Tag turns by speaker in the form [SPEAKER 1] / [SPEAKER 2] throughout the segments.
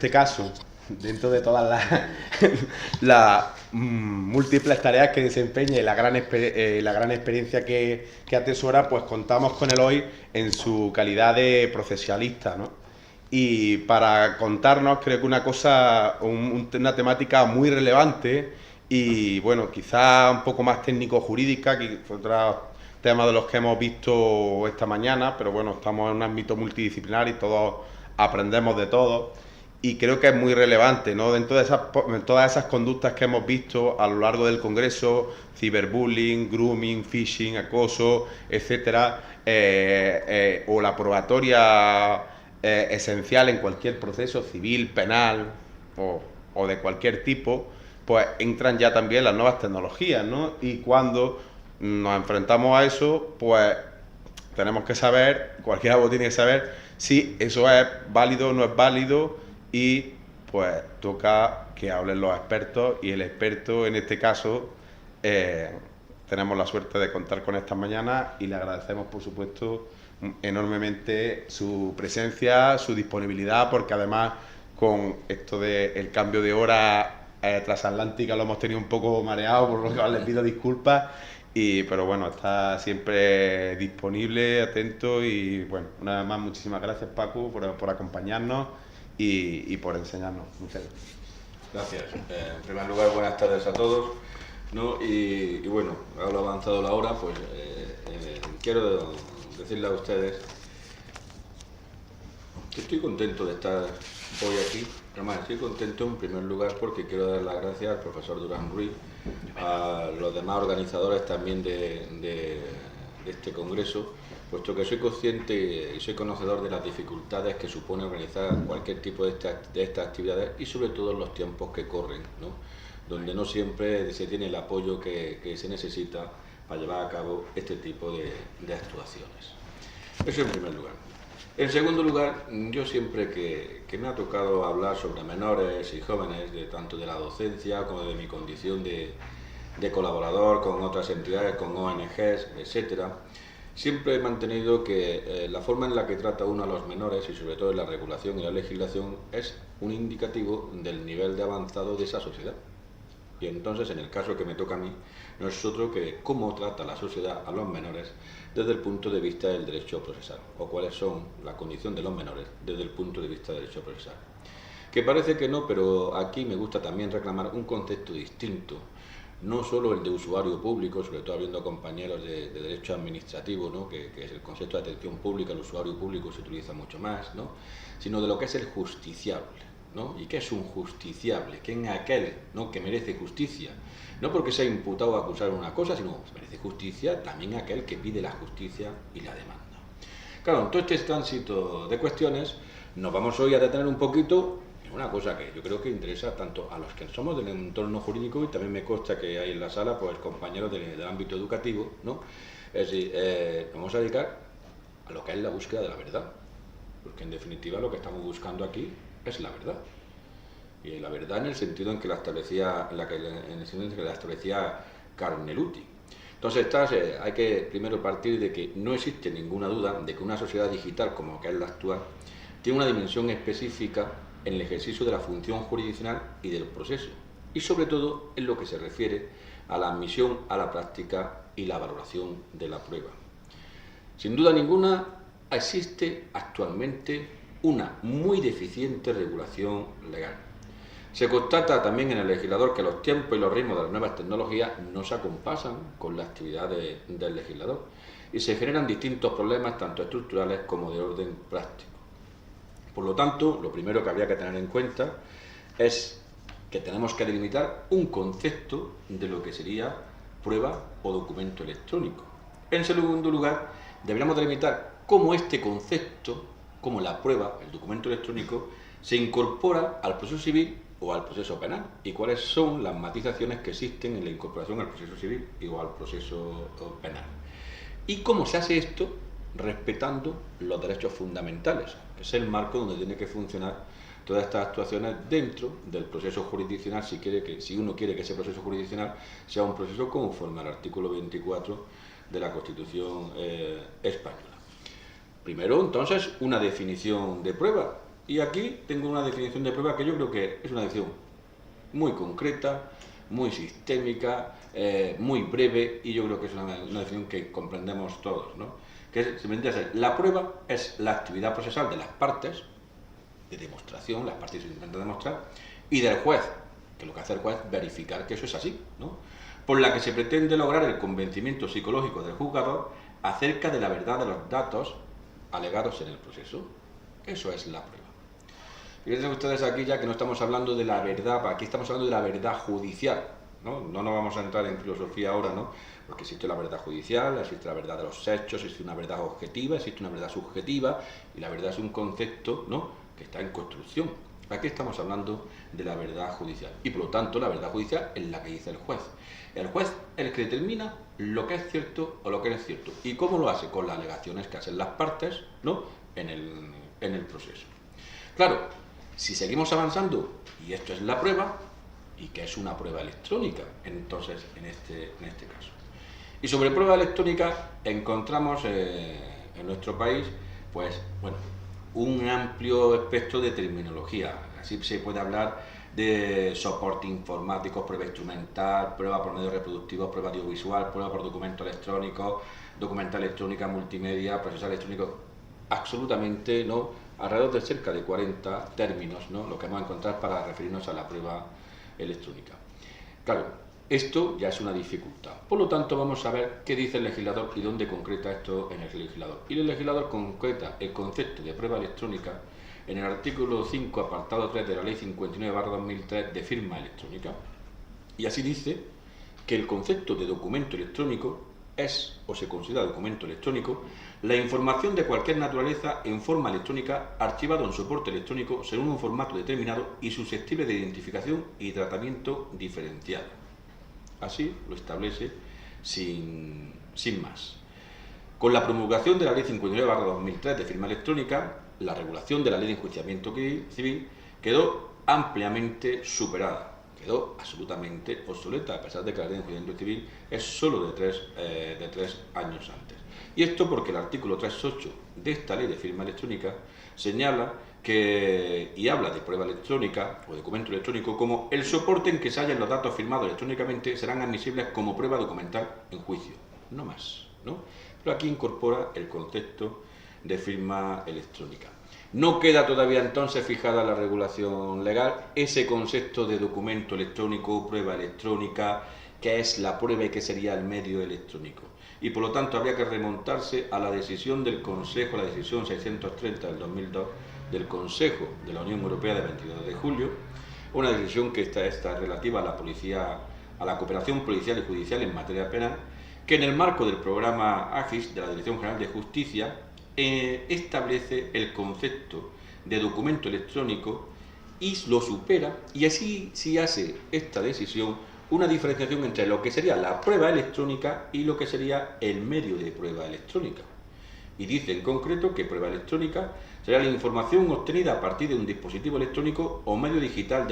[SPEAKER 1] este caso, dentro de todas las múltiples tareas que desempeña y la gran experiencia que atesora, pues contamos con él hoy en su calidad de profesionalista, ¿no? Y para contarnos, creo que una temática muy relevante y, bueno, quizá un poco más técnico-jurídica, que fue otro tema de los que hemos visto esta mañana, pero bueno, estamos en un ámbito multidisciplinar y todos aprendemos de todo. Y creo que es muy relevante, ¿no? Dentro de todas esas conductas que hemos visto a lo largo del Congreso, ciberbullying, grooming, phishing, acoso, etcétera, o la probatoria esencial en cualquier proceso civil, penal o de cualquier tipo, pues entran ya también las nuevas tecnologías, ¿no? Y cuando nos enfrentamos a eso, pues tenemos que saber, cualquier abogado tiene que saber si eso es válido o no es válido, y pues toca que hablen los expertos, y el experto en este caso tenemos la suerte de contar con esta mañana y le agradecemos, por supuesto, enormemente su presencia, su disponibilidad, porque además con esto del cambio de hora transatlántica lo hemos tenido un poco mareado, por lo que les pido disculpas. Pero bueno, está siempre disponible, atento, y bueno, una vez más, muchísimas gracias, Paco, por acompañarnos y por enseñarnos. Muchas
[SPEAKER 2] gracias. En primer lugar, buenas tardes a todos, ¿no? Y bueno, ahora avanzado la hora, pues quiero decirle a ustedes que estoy contento de estar hoy aquí. Además, estoy contento en primer lugar porque quiero dar las gracias al profesor Durán Ruiz, a los demás organizadores también de este congreso, puesto que soy consciente y soy conocedor de las dificultades que supone organizar cualquier tipo de estas actividades, y sobre todo en los tiempos que corren, ¿no? Donde no siempre se tiene el apoyo que se necesita para llevar a cabo este tipo de actuaciones. Eso en primer lugar. En segundo lugar, yo siempre que me ha tocado hablar sobre menores y jóvenes, tanto de la docencia como de mi condición de colaborador con otras entidades, con ONGs, etcétera, siempre he mantenido que la forma en la que trata uno a los menores, y sobre todo en la regulación y la legislación, es un indicativo del nivel de avanzado de esa sociedad. Y entonces, en el caso que me toca a mí, no es otro que cómo trata la sociedad a los menores desde el punto de vista del derecho procesal, o cuáles son la condición de los menores desde el punto de vista del derecho procesal. Que parece que no, pero aquí me gusta también reclamar un concepto distinto, no solo el de usuario público, sobre todo habiendo compañeros de derecho administrativo, ¿no? que es el concepto de atención pública, el usuario público se utiliza mucho más, ¿no? Sino de lo que es el justiciable, ¿no? ¿Y qué es un justiciable? ¿Quién es aquel, ¿no? que merece justicia? No porque sea imputado o acusado de una cosa, sino que merece justicia también aquel que pide la justicia y la demanda. Claro, en todo este tránsito de cuestiones nos vamos hoy a detener un poquito en una cosa que yo creo que interesa tanto a los que somos del entorno jurídico, y también me consta que hay en la sala pues compañeros del ámbito educativo, ¿no? Es decir, vamos a dedicar a lo que es la búsqueda de la verdad, porque en definitiva lo que estamos buscando aquí es la verdad. Y la verdad en el sentido en que la establecía, Carneluti. Entonces, hay que primero partir de que no existe ninguna duda de que una sociedad digital como que es la actual tiene una dimensión específica en el ejercicio de la función jurisdiccional y del proceso, y sobre todo en lo que se refiere a la admisión a la práctica y la valoración de la prueba. Sin duda ninguna, existe actualmente una muy deficiente regulación legal. Se constata también en el legislador que los tiempos y los ritmos de las nuevas tecnologías no se acompasan con la actividad del legislador, y se generan distintos problemas, tanto estructurales como de orden práctico. Por lo tanto, lo primero que habría que tener en cuenta es que tenemos que delimitar un concepto de lo que sería prueba o documento electrónico. En segundo lugar, deberíamos delimitar cómo este concepto, cómo la prueba, el documento electrónico, se incorpora al proceso civil o al proceso penal, y cuáles son las matizaciones que existen en la incorporación al proceso civil o al proceso penal. Y cómo se hace esto respetando los derechos fundamentales, que es el marco donde tiene que funcionar todas estas actuaciones dentro del proceso jurisdiccional, si uno quiere que ese proceso jurisdiccional sea un proceso conforme al artículo 24 de la Constitución española. Primero, entonces, una definición de prueba, Y aquí tengo una definición de prueba que yo creo que es una definición muy concreta, muy sistémica, muy breve, y yo creo que es una definición que comprendemos todos, ¿no? Que se vendría a ser: la prueba es la actividad procesal de las partes, de demostración, las partes se intentan demostrar, y del juez, que lo que hace el juez es verificar que eso es así, ¿no? Por la que se pretende lograr el convencimiento psicológico del juzgador acerca de la verdad de los datos alegados en el proceso. Eso es la prueba. Fíjense ustedes aquí ya que no estamos hablando de la verdad, aquí estamos hablando de la verdad judicial, ¿no? No nos vamos a entrar en filosofía ahora, ¿no? Porque existe la verdad judicial, existe la verdad de los hechos, existe una verdad objetiva, existe una verdad subjetiva, y la verdad es un concepto, ¿no?, que está en construcción. Aquí estamos hablando de la verdad judicial, y por lo tanto la verdad judicial es la que dice el juez. El juez es el que determina lo que es cierto o lo que no es cierto. ¿Y cómo lo hace? Con las alegaciones que hacen las partes, ¿no?, en el proceso. Claro, si seguimos avanzando, y esto es la prueba, ¿y qué es una prueba electrónica? Entonces, en este caso. Y sobre prueba electrónica encontramos en nuestro país, pues, bueno, un amplio espectro de terminología. Así se puede hablar de soporte informático, prueba instrumental, prueba por medio reproductivo, prueba audiovisual, prueba por documento electrónico, documento electrónica, multimedia, procesal electrónico, absolutamente, ¿no?, alrededor de cerca de 40 términos, ¿no?, lo que vamos a encontrar para referirnos a la prueba electrónica. Claro, esto ya es una dificultad. Por lo tanto, vamos a ver qué dice el legislador y dónde concreta esto en el legislador. Y el legislador concreta el concepto de prueba electrónica en el artículo 5, apartado 3 de la Ley 59/2003 de firma electrónica. Y así dice que el concepto de documento electrónico es, o se considera documento electrónico, la información de cualquier naturaleza en forma electrónica archivado en soporte electrónico según un formato determinado y susceptible de identificación y tratamiento diferenciado. Así lo establece sin más. Con la promulgación de la Ley 59/2003 de firma electrónica, la regulación de la Ley de Enjuiciamiento Civil quedó ampliamente superada. Quedó absolutamente obsoleta, a pesar de que la Ley de Enjuiciamiento Civil es solo de tres años antes. Y esto porque el artículo 3.8 de esta Ley de firma electrónica señala y habla de prueba electrónica o documento electrónico como el soporte en que se hallan los datos firmados electrónicamente serán admisibles como prueba documental en juicio. No más, ¿no? Pero aquí incorpora el concepto de firma electrónica. No queda todavía entonces fijada la regulación legal ese concepto de documento electrónico, prueba electrónica, qué es la prueba y qué sería el medio electrónico. Y por lo tanto habría que remontarse a la decisión del Consejo, la decisión 630 del 2002 del Consejo de la Unión Europea de 22 de julio, una decisión que está relativa a la policía, a la cooperación policial y judicial en materia penal, que en el marco del programa AGIS de la Dirección General de Justicia establece el concepto de documento electrónico y lo supera, y así sí hace esta decisión una diferenciación entre lo que sería la prueba electrónica y lo que sería el medio de prueba electrónica. Y dice en concreto que prueba electrónica será la información obtenida a partir de un dispositivo electrónico o medio digital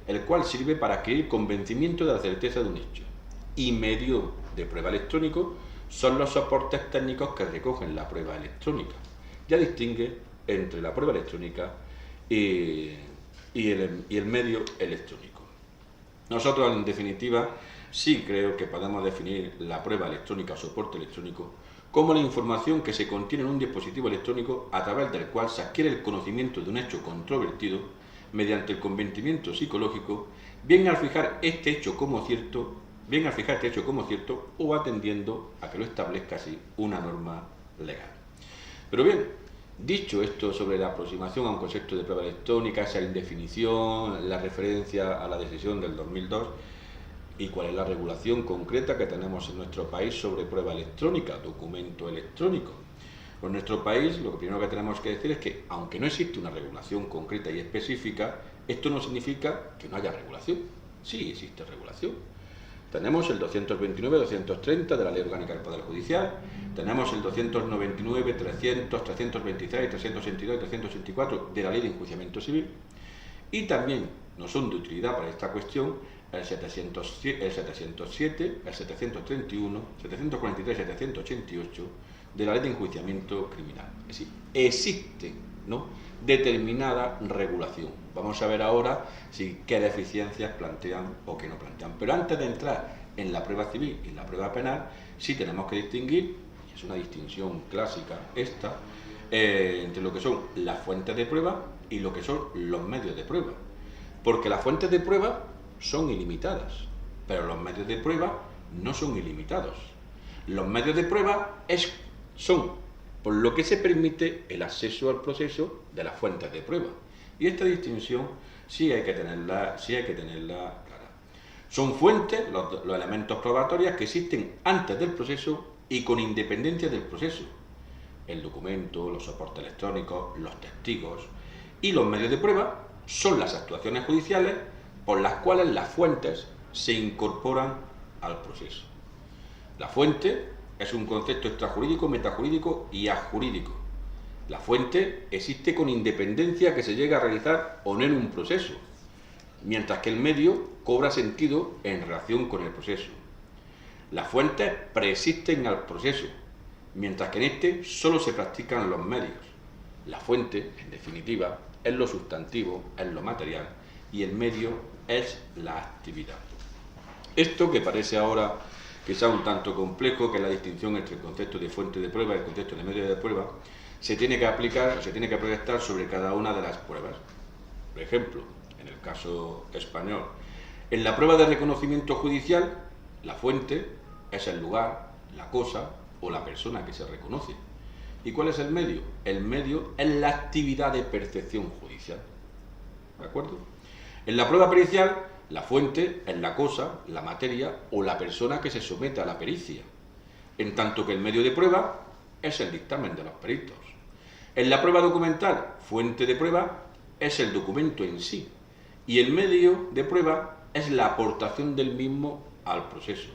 [SPEAKER 2] el cual sirve para adquirir convencimiento de la certeza de un hecho. Y medio de prueba electrónico son los soportes técnicos que recogen la prueba electrónica. Ya distingue entre la prueba electrónica y el medio electrónico. Nosotros, en definitiva, sí creo que podemos definir la prueba electrónica o soporte electrónico como la información que se contiene en un dispositivo electrónico a través del cual se adquiere el conocimiento de un hecho controvertido mediante el convencimiento psicológico, bien al fijar este hecho como cierto o atendiendo a que lo establezca así una norma legal. Pero bien, dicho esto sobre la aproximación a un concepto de prueba electrónica, esa indefinición, la referencia a la decisión del 2002 y cuál es la regulación concreta que tenemos en nuestro país sobre prueba electrónica, documento electrónico. En nuestro país lo primero que tenemos que decir es que, aunque no existe una regulación concreta y específica, esto no significa que no haya regulación. Sí existe regulación. Tenemos el 229-230 de la Ley Orgánica del Poder Judicial, tenemos el 299, 300, 323, 382 y 384 de la Ley de Enjuiciamiento Civil, y también nos son de utilidad para esta cuestión el 707, el 731, 743 y 788 de la Ley de Enjuiciamiento Criminal. Es decir, existe ¿no?, determinada regulación. Vamos a ver ahora qué deficiencias plantean o qué no plantean. Pero antes de entrar en la prueba civil y la prueba penal, sí tenemos que distinguir, y es una distinción clásica esta, entre lo que son las fuentes de prueba y lo que son los medios de prueba. Porque las fuentes de prueba son ilimitadas, pero los medios de prueba no son ilimitados. Los medios de prueba son por lo que se permite el acceso al proceso de las fuentes de prueba. Y esta distinción sí hay que tenerla clara. Son fuentes los elementos probatorios que existen antes del proceso y con independencia del proceso. El documento, los soportes electrónicos, los testigos y los medios de prueba son las actuaciones judiciales por las cuales las fuentes se incorporan al proceso. La fuente es un concepto extrajurídico, metajurídico y adjurídico. La fuente existe con independencia que se llegue a realizar o no en un proceso, mientras que el medio cobra sentido en relación con el proceso. Las fuentes preexisten al proceso, mientras que en este solo se practican los medios. La fuente, en definitiva, es lo sustantivo, es lo material, y el medio es la actividad. Esto que parece ahora que sea un tanto complejo, que es la distinción entre el concepto de fuente de prueba y el concepto de medio de prueba, se tiene que aplicar o se tiene que proyectar sobre cada una de las pruebas. Por ejemplo, en el caso español, en la prueba de reconocimiento judicial, la fuente es el lugar, la cosa o la persona que se reconoce. ¿Y cuál es el medio? El medio es la actividad de percepción judicial. ¿De acuerdo? En la prueba pericial, la fuente es la cosa, la materia o la persona que se somete a la pericia, en tanto que el medio de prueba es el dictamen de los peritos. En la prueba documental, fuente de prueba es el documento en sí, y el medio de prueba es la aportación del mismo al proceso.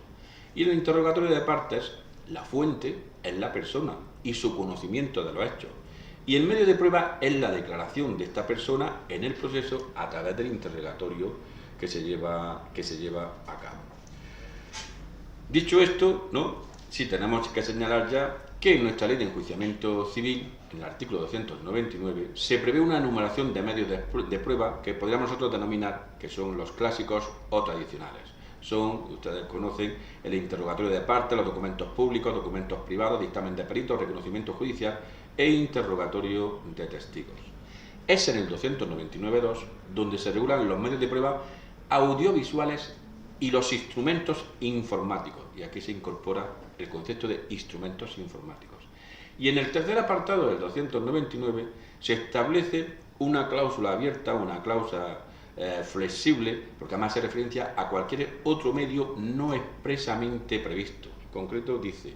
[SPEAKER 2] Y en el interrogatorio de partes, la fuente es la persona y su conocimiento de los hechos, y el medio de prueba es la declaración de esta persona en el proceso a través del interrogatorio que se lleva a cabo. Dicho esto, sí tenemos que señalar ya que en nuestra ley de enjuiciamiento civil, en el artículo 299, se prevé una enumeración de medios de prueba que podríamos nosotros denominar que son los clásicos o tradicionales. Son, ustedes conocen, el interrogatorio de parte, los documentos públicos, documentos privados, dictamen de peritos, reconocimiento judicial e interrogatorio de testigos. Es en el 299.2 donde se regulan los medios de prueba audiovisuales y los instrumentos informáticos. Y aquí se incorpora el concepto de instrumentos informáticos. Y en el tercer apartado del 299 se establece una cláusula abierta, una cláusula flexible, porque además hace referencia a cualquier otro medio no expresamente previsto. En concreto dice: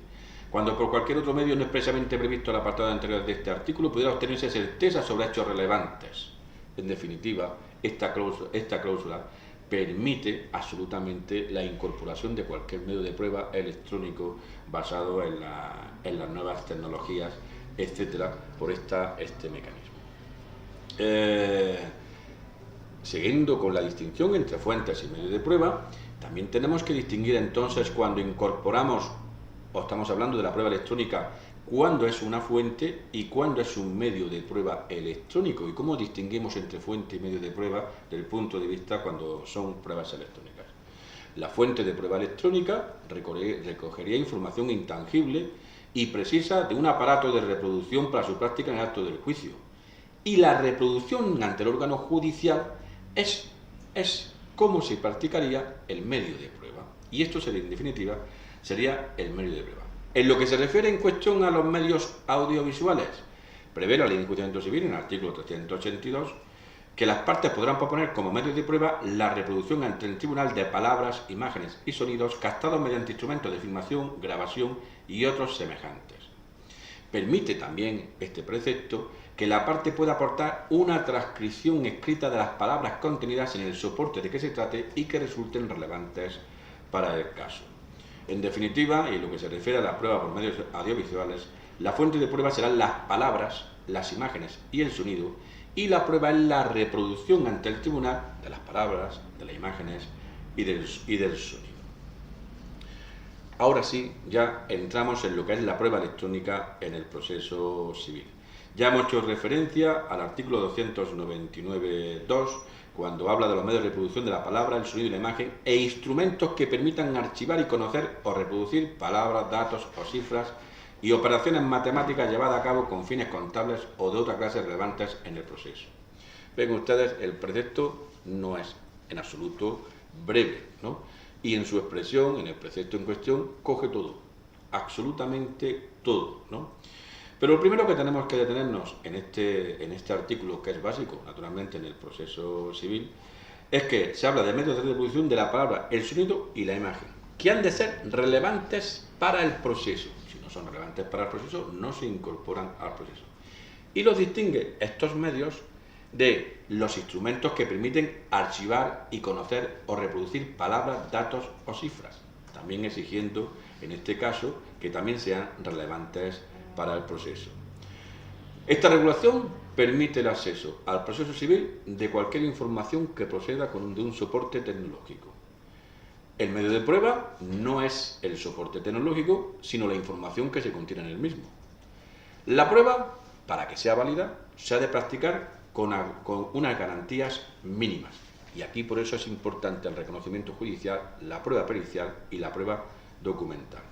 [SPEAKER 2] cuando por cualquier otro medio no expresamente previsto el apartado anterior de este artículo pudiera obtenerse certeza sobre hechos relevantes. En definitiva, esta cláusula permite absolutamente la incorporación de cualquier medio de prueba electrónico basado en las nuevas tecnologías, etcétera, por este mecanismo. Siguiendo con la distinción entre fuentes y medios de prueba, también tenemos que distinguir entonces cuando incorporamos, o estamos hablando de la prueba electrónica, cuándo es una fuente y cuándo es un medio de prueba electrónico, y cómo distinguimos entre fuente y medio de prueba desde el punto de vista cuando son pruebas electrónicas. La fuente de prueba electrónica recogería información intangible y precisa de un aparato de reproducción para su práctica en el acto del juicio, y la reproducción ante el órgano judicial es cómo se practicaría el medio de prueba, y esto sería, en definitiva, sería el medio de prueba. En lo que se refiere en cuestión a los medios audiovisuales, prevé la ley de enjuiciamiento civil en el artículo 382 que las partes podrán proponer como medio de prueba la reproducción ante el tribunal de palabras, imágenes y sonidos captados mediante instrumentos de filmación, grabación y otros semejantes. Permite también este precepto que la parte pueda aportar una transcripción escrita de las palabras contenidas en el soporte de que se trate y que resulten relevantes para el caso. En definitiva, y en lo que se refiere a la prueba por medios audiovisuales, la fuente de prueba serán las palabras, las imágenes y el sonido, y la prueba es la reproducción ante el tribunal de las palabras, de las imágenes y del sonido. Ahora sí, ya entramos en lo que es la prueba electrónica en el proceso civil. Ya hemos hecho referencia al artículo 299.2, cuando habla de los medios de reproducción de la palabra, el sonido y la imagen, e instrumentos que permitan archivar y conocer o reproducir palabras, datos o cifras y operaciones matemáticas llevadas a cabo con fines contables o de otra clase relevantes en el proceso. Ven ustedes, el precepto no es en absoluto breve, ¿no? Y en su expresión, en el precepto en cuestión, coge todo, absolutamente todo, ¿no? Pero lo primero que tenemos que detenernos en este artículo, que es básico, naturalmente, en el proceso civil, es que se habla de medios de reproducción de la palabra, el sonido y la imagen, que han de ser relevantes para el proceso. Si no son relevantes para el proceso, no se incorporan al proceso. Y los distingue estos medios de los instrumentos que permiten archivar y conocer o reproducir palabras, datos o cifras, también exigiendo, en este caso, que también sean relevantes para el proceso. Esta regulación permite el acceso al proceso civil de cualquier información que proceda de un soporte tecnológico. El medio de prueba no es el soporte tecnológico, sino la información que se contiene en el mismo. La prueba, para que sea válida, se ha de practicar con unas garantías mínimas. Y aquí por eso es importante el reconocimiento judicial, la prueba pericial y la prueba documental.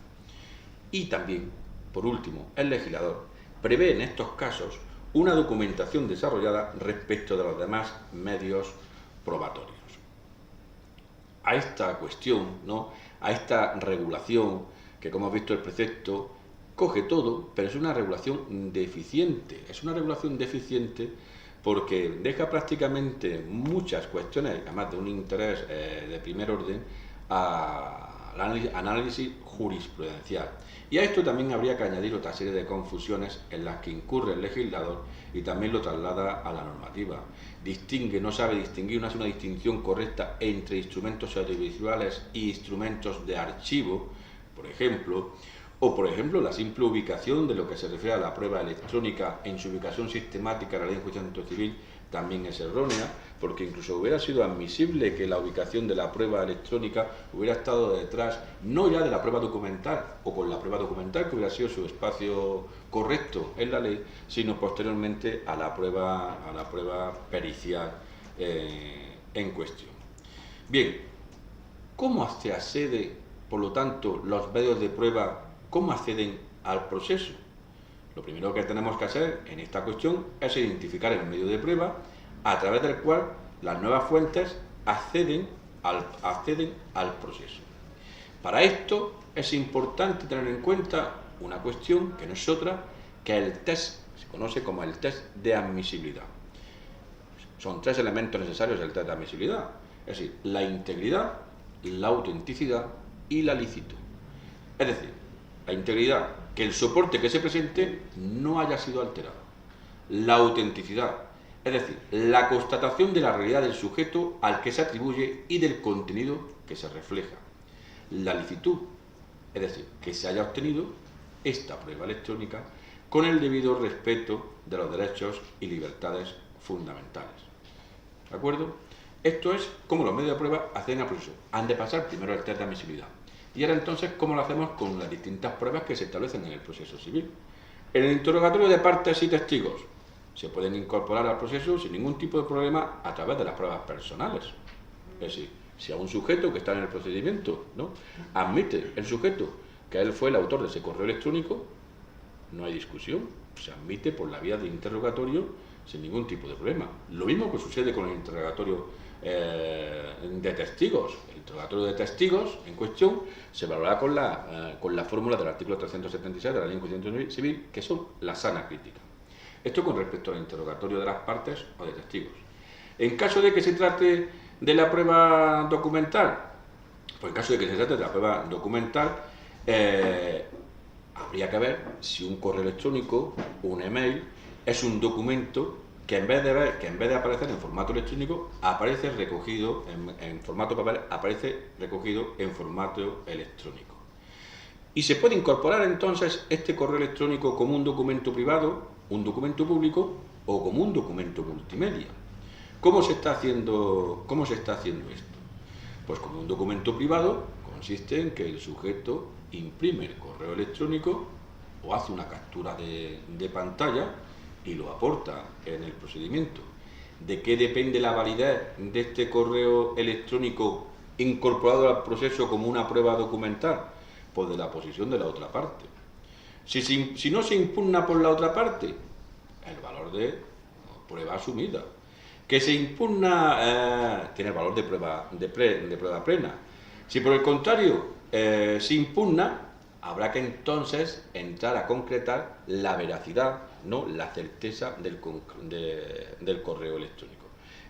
[SPEAKER 2] Y también, por último, el legislador prevé en estos casos una documentación desarrollada respecto de los demás medios probatorios. A esta cuestión, ¿no?, a esta regulación, que como hemos visto el precepto, coge todo, pero es una regulación deficiente. Es una regulación deficiente porque deja prácticamente muchas cuestiones, además de un interés de primer orden, al análisis jurisprudencial. Y a esto también habría que añadir otra serie de confusiones en las que incurre el legislador y también lo traslada a la normativa. No sabe distinguir, no hace una distinción correcta entre instrumentos audiovisuales e instrumentos de archivo, por ejemplo, o por ejemplo la simple ubicación de lo que se refiere a la prueba electrónica en su ubicación sistemática en la ley de enjuiciamiento civil también es errónea, porque incluso hubiera sido admisible que la ubicación de la prueba electrónica hubiera estado detrás, no ya de la prueba documental, o con la prueba documental, que hubiera sido su espacio correcto en la ley, sino posteriormente a la prueba pericial en cuestión. Bien, ¿cómo se accede, por lo tanto, los medios de prueba, cómo acceden al proceso? Lo primero que tenemos que hacer en esta cuestión es identificar el medio de prueba a través del cual las nuevas fuentes acceden al proceso. Para esto es importante tener en cuenta una cuestión que no es otra que el test, se conoce como el test de admisibilidad. Son tres elementos necesarios del test de admisibilidad, es decir, la integridad, la autenticidad y la licitud. Es decir, la integridad, que el soporte que se presente no haya sido alterado. La autenticidad, es decir, la constatación de la realidad del sujeto al que se atribuye y del contenido que se refleja. La licitud, es decir, que se haya obtenido esta prueba electrónica con el debido respeto de los derechos y libertades fundamentales. ¿De acuerdo? Esto es cómo los medios de prueba acceden al proceso. Han de pasar primero el test de admisibilidad. Y ahora entonces, ¿cómo lo hacemos con las distintas pruebas que se establecen en el proceso civil? En el interrogatorio de partes y testigos se pueden incorporar al proceso sin ningún tipo de problema a través de las pruebas personales. Es decir, si a un sujeto que está en el procedimiento, ¿no?, admite el sujeto que él fue el autor de ese correo electrónico, no hay discusión, se admite por la vía de interrogatorio sin ningún tipo de problema. Lo mismo que sucede con el interrogatorio de testigos. El interrogatorio de testigos en cuestión se valorará con la fórmula del artículo 376 de la ley de enjuiciamiento civil, que son la sana crítica. Esto con respecto al interrogatorio de las partes o de testigos. En caso de que se trate de la prueba documental, pues en caso de que se trate de la prueba documental, habría que ver si un correo electrónico, un email, es un documento que en vez de aparecer en formato electrónico, aparece recogido en formato papel, aparece recogido en formato electrónico. Y se puede incorporar entonces este correo electrónico como un documento privado, un documento público o como un documento multimedia. ¿Cómo se está haciendo esto? Pues como un documento privado consiste en que el sujeto imprime el correo electrónico o hace una captura de pantalla y lo aporta en el procedimiento. ¿De qué depende la validez de este correo electrónico incorporado al proceso como una prueba documental? Pues de la posición de la otra parte. Si no se impugna por la otra parte, el valor de prueba asumida. Que se impugna, tiene el valor de prueba plena. Si por el contrario se impugna, habrá que entonces entrar a concretar la veracidad, no la certeza del correo electrónico.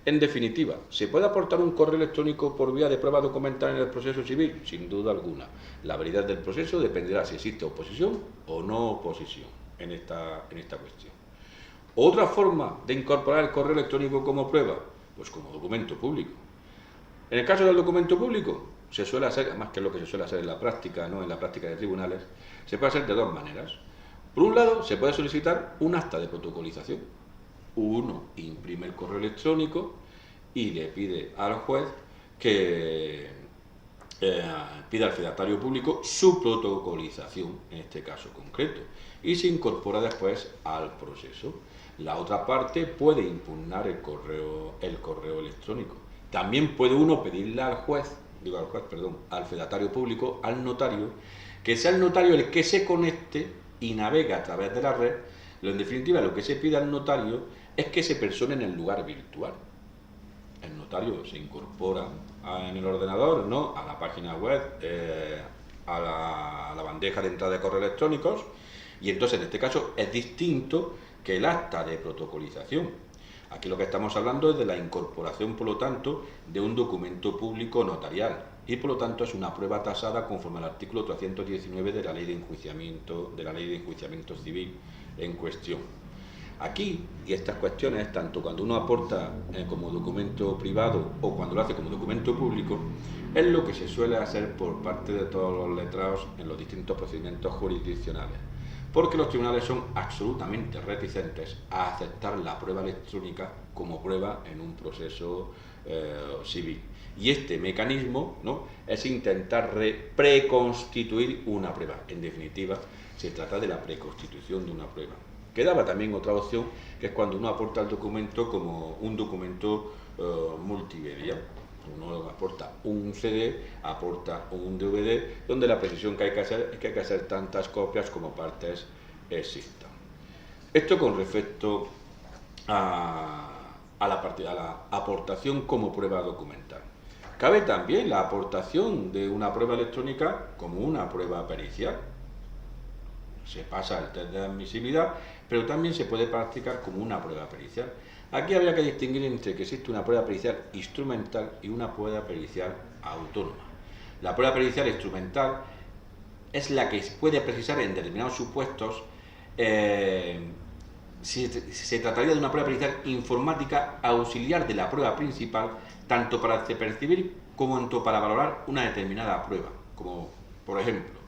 [SPEAKER 2] En definitiva, ¿se puede aportar un correo electrónico por vía de prueba documental en el proceso civil? Sin duda alguna. La validez del proceso dependerá si existe oposición o no oposición en esta cuestión. Otra forma de incorporar el correo electrónico como prueba, pues como documento público. En el caso del documento público, se suele hacer, además que es lo que se suele hacer en la práctica, ¿no? En la práctica de tribunales, se puede hacer de dos maneras. Por un lado, se puede solicitar un acta de protocolización. Uno imprime el correo electrónico y le pide al juez que pida al fedatario público su protocolización, en este caso concreto, y se incorpora después al proceso. La otra parte puede impugnar el correo electrónico. También puede uno pedirle al fedatario público, al notario, que sea el notario el que se conecte y navegue a través de la red. En definitiva, lo que se pide al notario es que se persone en el lugar virtual. El notario se incorpora en el ordenador, ¿no?, a la página web, a la bandeja de entrada de correos electrónicos, y entonces en este caso es distinto que el acta de protocolización. Aquí lo que estamos hablando es de la incorporación, por lo tanto, de un documento público notarial, y por lo tanto es una prueba tasada conforme al artículo 319 de la Ley de Enjuiciamiento Civil en cuestión. Aquí, y estas cuestiones, tanto cuando uno aporta como documento privado o cuando lo hace como documento público, es lo que se suele hacer por parte de todos los letrados en los distintos procedimientos jurisdiccionales, porque los tribunales son absolutamente reticentes a aceptar la prueba electrónica como prueba en un proceso civil. Y este mecanismo, ¿no?, es intentar preconstituir una prueba. En definitiva, se trata de la preconstitución de una prueba. Quedaba también otra opción, que es cuando uno aporta el documento como un documento multimedia. Uno aporta un CD, aporta un DVD, donde la precisión que hay que hacer es que hay que hacer tantas copias como partes existan. Esto con respecto a la aportación como prueba documental. Cabe también la aportación de una prueba electrónica como una prueba pericial. Se pasa el test de admisibilidad, pero también se puede practicar como una prueba pericial. Aquí habría que distinguir entre que existe una prueba pericial instrumental y una prueba pericial autónoma. La prueba pericial instrumental es la que puede precisar en determinados supuestos si se trataría de una prueba pericial informática auxiliar de la prueba principal, tanto para percibir como para valorar una determinada prueba, como por ejemplo,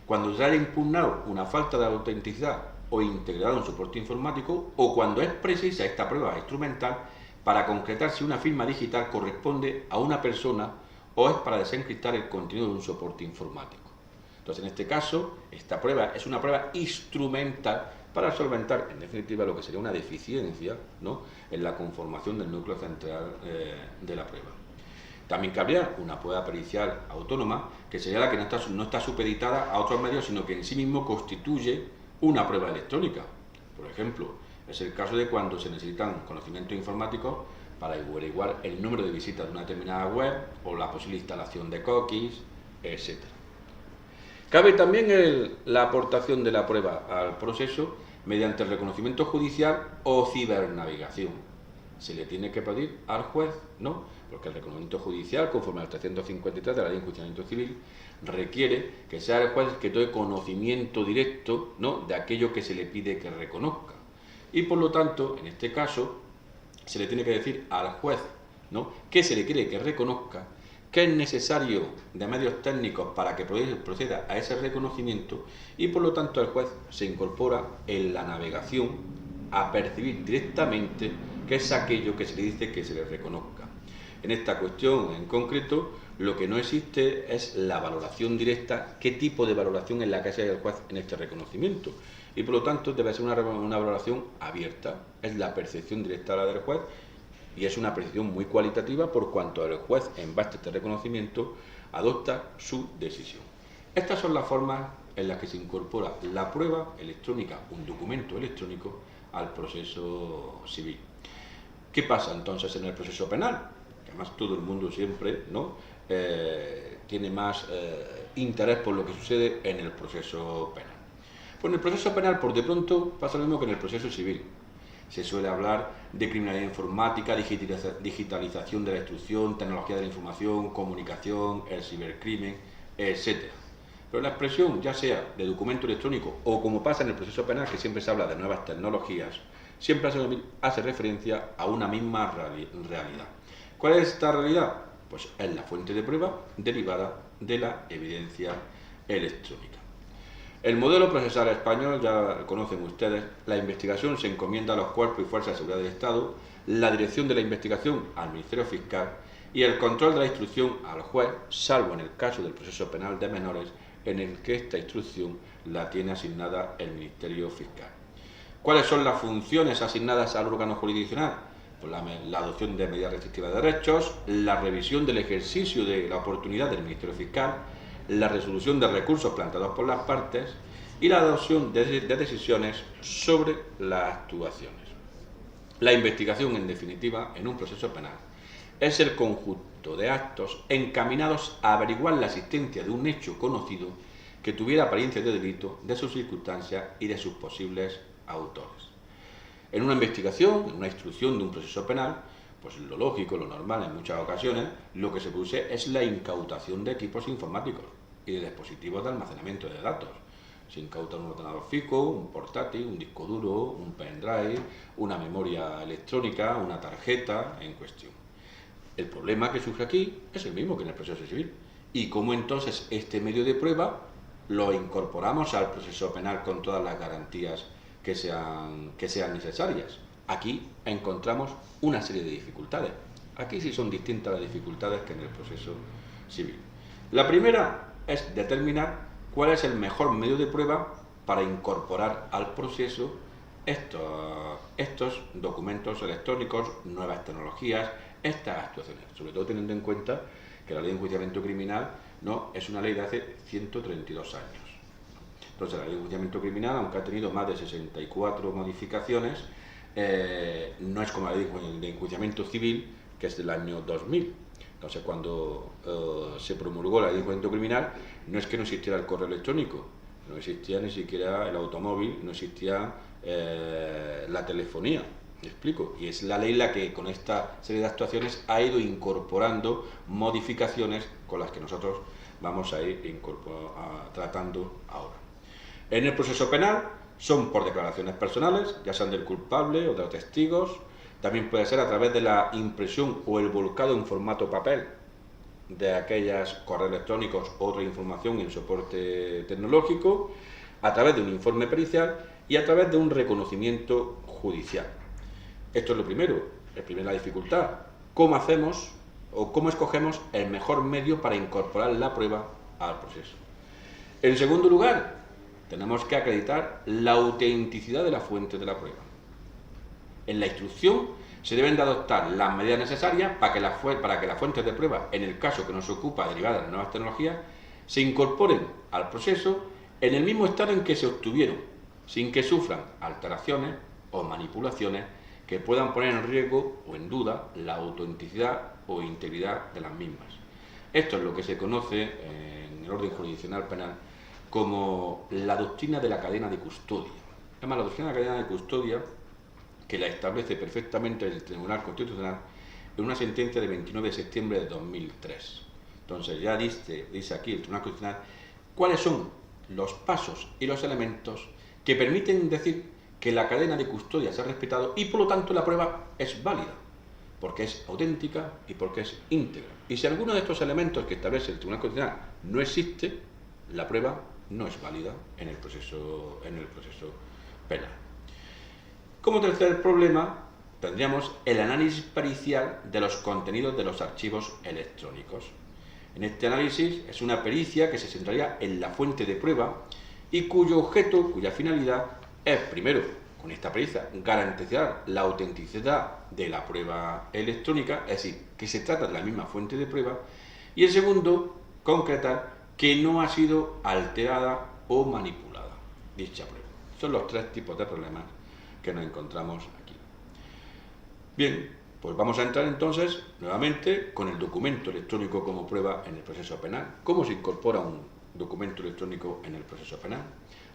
[SPEAKER 2] cuando se haya impugnado una falta de autenticidad o integridad de un soporte informático, o cuando es precisa esta prueba instrumental para concretar si una firma digital corresponde a una persona o es para desencriptar el contenido de un soporte informático. Entonces, en este caso, esta prueba es una prueba instrumental para solventar, en definitiva, lo que sería una deficiencia, ¿no?, en la conformación del núcleo central de la prueba. También cabría una prueba pericial autónoma, que sería la que no está supeditada a otros medios, sino que en sí mismo constituye una prueba electrónica. Por ejemplo, es el caso de cuando se necesitan conocimientos informáticos para averiguar el número de visitas de una determinada web o la posible instalación de cookies, etc. Cabe también la aportación de la prueba al proceso mediante el reconocimiento judicial o cibernavegación. Se le tiene que pedir al juez, ¿no?, porque el reconocimiento judicial, conforme al 353 de la Ley de Enjuiciamiento Civil, requiere que sea el juez que tome conocimiento directo, ¿no?, de aquello que se le pide que reconozca. Y por lo tanto, en este caso, se le tiene que decir al juez, ¿no?, qué se le quiere que reconozca, qué es necesario de medios técnicos para que proceda a ese reconocimiento, y por lo tanto el juez se incorpora en la navegación a percibir directamente qué es aquello que se le dice que se le reconozca. En esta cuestión en concreto, lo que no existe es la valoración directa, qué tipo de valoración es la que hace el juez en este reconocimiento. y por lo tanto debe ser una valoración abierta. Es la percepción directa del juez y es una percepción muy cualitativa por cuanto el juez, en base a este reconocimiento, adopta su decisión. Estas son las formas en las que se incorpora la prueba electrónica, un documento electrónico, al proceso civil. ¿Qué pasa entonces en el proceso penal? Que además todo el mundo siempre, ¿no?, tiene más interés por lo que sucede en el proceso penal. Pues en el proceso penal, por de pronto, pasa lo mismo que en el proceso civil. Se suele hablar de criminalidad informática, digitalización de la instrucción, tecnología de la información, comunicación, el cibercrimen, etc. Pero la expresión, ya sea de documento electrónico o como pasa en el proceso penal, que siempre se habla de nuevas tecnologías, siempre hace referencia a una misma realidad. ¿Cuál es esta realidad? Pues es la fuente de prueba derivada de la evidencia electrónica. El modelo procesal español, ya lo conocen ustedes, la investigación se encomienda a los cuerpos y fuerzas de seguridad del Estado, la dirección de la investigación al Ministerio Fiscal y el control de la instrucción al juez, salvo en el caso del proceso penal de menores, en el que esta instrucción la tiene asignada el Ministerio Fiscal. ¿Cuáles son las funciones asignadas al órgano jurisdiccional? Pues la adopción de medidas restrictivas de derechos, la revisión del ejercicio de la oportunidad del Ministerio Fiscal, la resolución de recursos planteados por las partes y la adopción de decisiones sobre las actuaciones. La investigación, en definitiva, en un proceso penal, es el conjunto de actos encaminados a averiguar la existencia de un hecho conocido que tuviera apariencia de delito, de sus circunstancias y de sus posibles autores. En una investigación, en una instrucción de un proceso penal, pues lo lógico, lo normal en muchas ocasiones, lo que se produce es la incautación de equipos informáticos y de dispositivos de almacenamiento de datos. Se incauta un ordenador fijo, un portátil, un disco duro, un pendrive, una memoria electrónica, una tarjeta en cuestión. El problema que surge aquí es el mismo que en el proceso civil. ¿Y cómo entonces este medio de prueba lo incorporamos al proceso penal con todas las garantías que sean necesarias? Aquí encontramos una serie de dificultades. Aquí sí son distintas las dificultades que en el proceso civil. La primera es determinar cuál es el mejor medio de prueba para incorporar al proceso estos documentos electrónicos, nuevas tecnologías, estas actuaciones, sobre todo teniendo en cuenta que la ley de enjuiciamiento criminal no es una ley de hace 132 años. Entonces, la ley de enjuiciamiento criminal, aunque ha tenido más de 64 modificaciones, no es como la ley de enjuiciamiento civil, que es del año 2000. Entonces, cuando se promulgó la ley de enjuiciamiento criminal, no es que no existiera el correo electrónico, no existía ni siquiera el automóvil, no existía la telefonía. ¿Me explico? Y es la ley la que con esta serie de actuaciones ha ido incorporando modificaciones con las que nosotros vamos a ir tratando ahora. En el proceso penal son por declaraciones personales, ya sean del culpable o de los testigos. También puede ser a través de la impresión o el volcado en formato papel de aquellos correos electrónicos o otra información en soporte tecnológico, a través de un informe pericial y a través de un reconocimiento judicial. Esto es lo primero, la dificultad. ¿Cómo hacemos o cómo escogemos el mejor medio para incorporar la prueba al proceso? En segundo lugar, tenemos que acreditar la autenticidad de la fuente de la prueba. En la instrucción se deben de adoptar las medidas necesarias para que las fuentes de prueba, en el caso que nos ocupa derivadas de las nuevas tecnologías, se incorporen al proceso en el mismo estado en que se obtuvieron, sin que sufran alteraciones o manipulaciones que puedan poner en riesgo o en duda la autenticidad o integridad de las mismas. Esto es lo que se conoce en el orden jurisdiccional penal como la doctrina de la cadena de custodia. Además, la doctrina de la cadena de custodia, que la establece perfectamente el Tribunal Constitucional en una sentencia de 29 de septiembre de 2003. Entonces ya dice aquí el Tribunal Constitucional cuáles son los pasos y los elementos que permiten decir que la cadena de custodia se ha respetado y por lo tanto la prueba es válida, porque es auténtica y porque es íntegra. Y si alguno de estos elementos que establece el Tribunal Constitucional no existe, la prueba no es válida en el proceso penal. Como tercer problema, tendríamos el análisis pericial de los contenidos de los archivos electrónicos. En este análisis es una pericia que se centraría en la fuente de prueba y cuyo objeto, cuya finalidad, es, primero, con esta prisa, garantizar la autenticidad de la prueba electrónica, es decir, que se trata de la misma fuente de prueba, y el segundo, concretar que no ha sido alterada o manipulada dicha prueba. Son los tres tipos de problemas que nos encontramos aquí. Bien, pues vamos a entrar entonces nuevamente con el documento electrónico como prueba en el proceso penal. ¿Cómo se incorpora un documento electrónico en el proceso penal?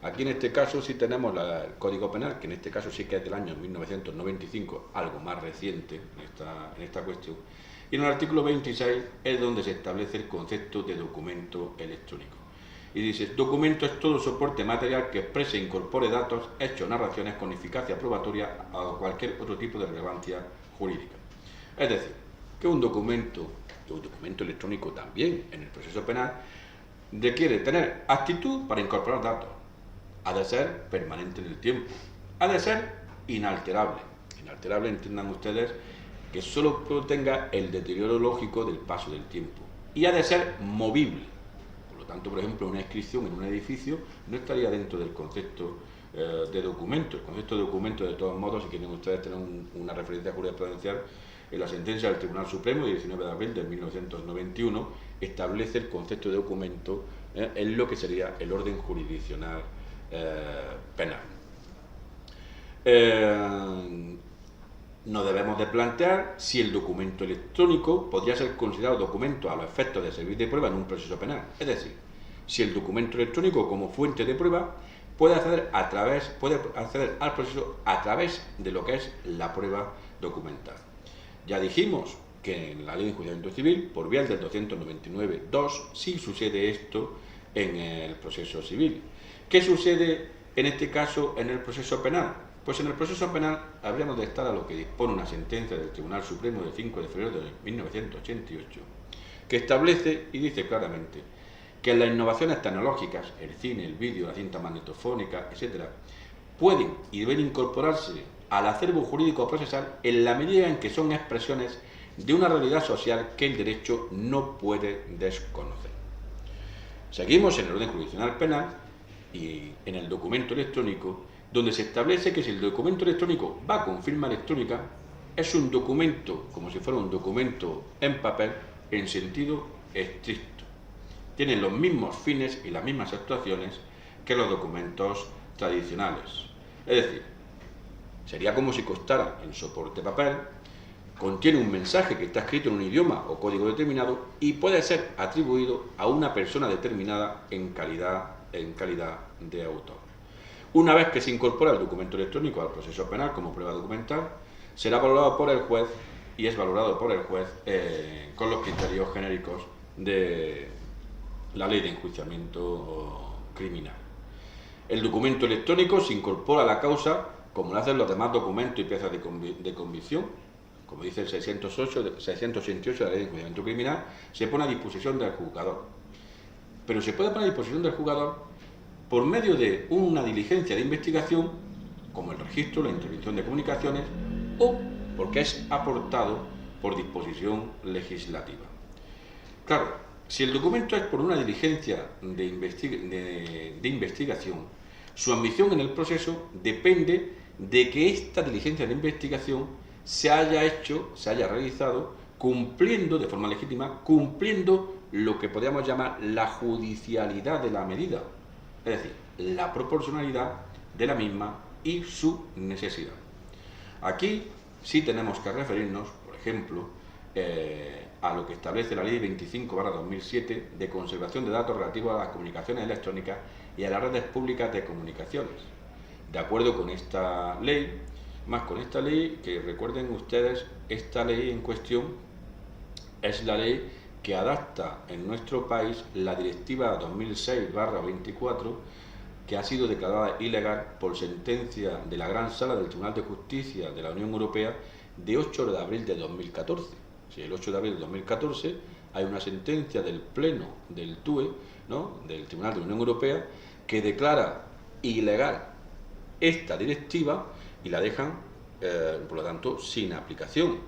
[SPEAKER 2] Aquí en este caso sí tenemos el Código Penal, que en este caso sí que es del año 1995, algo más reciente en esta cuestión. Y en el artículo 26 es donde se establece el concepto de documento electrónico. Y dice, documento es todo soporte material que exprese e incorpore datos, hechos o narraciones con eficacia probatoria a cualquier otro tipo de relevancia jurídica. Es decir, que un documento electrónico también en el proceso penal requiere tener aptitud para incorporar datos. Ha de ser permanente en el tiempo. Ha de ser inalterable. Inalterable, entiendan ustedes, que solo tenga el deterioro lógico del paso del tiempo. Y ha de ser movible. Por lo tanto, por ejemplo, una inscripción en un edificio no estaría dentro del concepto de documento. El concepto de documento, de todos modos, si quieren ustedes tener una referencia jurisprudencial, en la sentencia del Tribunal Supremo de 19 de abril de 1991 establece el concepto de documento en lo que sería el orden jurisdiccional penal. Nos debemos de plantear si el documento electrónico podría ser considerado documento a los efectos de servir de prueba en un proceso penal. Es decir, si el documento electrónico como fuente de prueba puede acceder al proceso a través de lo que es la prueba documental. Ya dijimos que en la Ley de Enjuiciamiento Civil, por vía del 299.2, sí sucede esto en el proceso civil. ¿Qué sucede en este caso en el proceso penal? Pues en el proceso penal habríamos de estar a lo que dispone una sentencia del Tribunal Supremo del 5 de febrero de 1988, que establece y dice claramente que las innovaciones tecnológicas, el cine, el vídeo, la cinta magnetofónica, etc., pueden y deben incorporarse al acervo jurídico procesal en la medida en que son expresiones de una realidad social que el derecho no puede desconocer. Seguimos en el orden jurisdiccional penal y en el documento electrónico, donde se establece que si el documento electrónico va con firma electrónica, es un documento como si fuera un documento en papel en sentido estricto. Tienen los mismos fines y las mismas actuaciones que los documentos tradicionales. Es decir, sería como si constara en soporte papel, contiene un mensaje que está escrito en un idioma o código determinado y puede ser atribuido a una persona determinada en calidad de autor. Una vez que se incorpora el documento electrónico al proceso penal como prueba documental, será valorado por el juez y es valorado por el juez con los criterios genéricos de la Ley de Enjuiciamiento Criminal. El documento electrónico se incorpora a la causa como lo hacen los demás documentos y piezas de convicción. Como dice el 688 de la Ley de Enjuiciamiento Criminal, se pone a disposición del juzgador. Pero se puede poner a disposición del juzgador por medio de una diligencia de investigación, como el registro, la intervención de comunicaciones, o porque es aportado por disposición legislativa. Claro, si el documento es por una diligencia de investigación, su admisión en el proceso depende de que esta diligencia de investigación se haya realizado cumpliendo de forma legítima, cumpliendo lo que podríamos llamar la judicialidad de la medida, es decir, la proporcionalidad de la misma y su necesidad. Aquí sí tenemos que referirnos, por ejemplo, a lo que establece la Ley 25/2007 de conservación de datos relativos a las comunicaciones electrónicas y a las redes públicas de comunicaciones. De acuerdo con esta ley, que recuerden ustedes, esta ley en cuestión es la ley que adapta en nuestro país la Directiva 2006/24, que ha sido declarada ilegal por sentencia de la Gran Sala del Tribunal de Justicia de la Unión Europea de 8 de abril de 2014. Sí, el 8 de abril de 2014 hay una sentencia del Pleno del TUE, ¿no?, del Tribunal de la Unión Europea, que declara ilegal esta directiva y la dejan, por lo tanto, sin aplicación.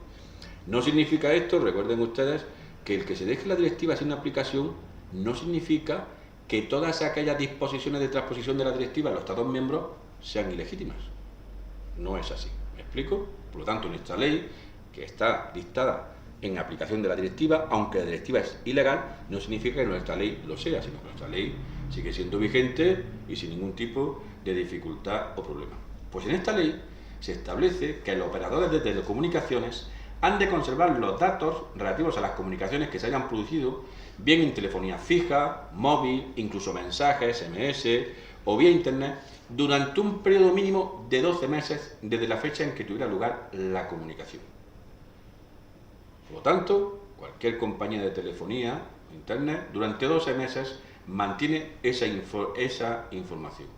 [SPEAKER 2] No significa esto, recuerden ustedes, que el que se deje la directiva sin aplicación no significa que todas aquellas disposiciones de transposición de la directiva en los Estados miembros sean ilegítimas. No es así. ¿Me explico? Por lo tanto, nuestra ley, que está dictada en aplicación de la directiva, aunque la directiva es ilegal, no significa que nuestra ley lo sea, sino que nuestra ley sigue siendo vigente y sin ningún tipo de dificultad o problema. Pues en esta ley se establece que los operadores de telecomunicaciones han de conservar los datos relativos a las comunicaciones que se hayan producido, bien en telefonía fija, móvil, incluso mensajes, SMS o vía internet, durante un periodo mínimo de 12 meses desde la fecha en que tuviera lugar la comunicación. Por lo tanto, cualquier compañía de telefonía o internet durante 12 meses mantiene esa información.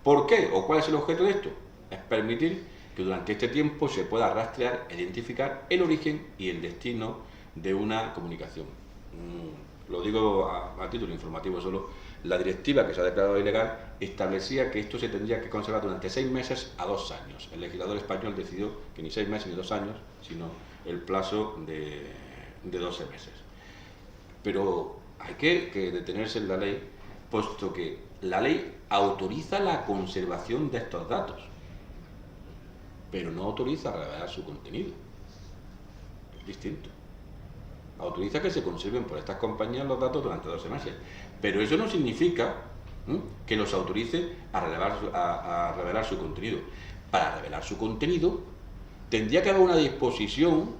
[SPEAKER 2] ¿Por qué o cuál es el objeto de esto? Es permitir que durante este tiempo se pueda rastrear e identificar el origen y el destino de una comunicación. Lo digo a título informativo solo. La directiva que se ha declarado ilegal establecía que esto se tendría que conservar durante 6 meses a 2 años. El legislador español decidió que ni 6 meses ni 2 años, sino el plazo de 12 meses. Pero hay que detenerse en la ley, puesto que la ley autoriza la conservación de estos datos, pero no autoriza revelar su contenido. Es distinto. Autoriza que se conserven por estas compañías los datos durante 12 meses, pero eso no significa que los autorice a revelar su contenido. Para revelar su contenido tendría que haber una disposición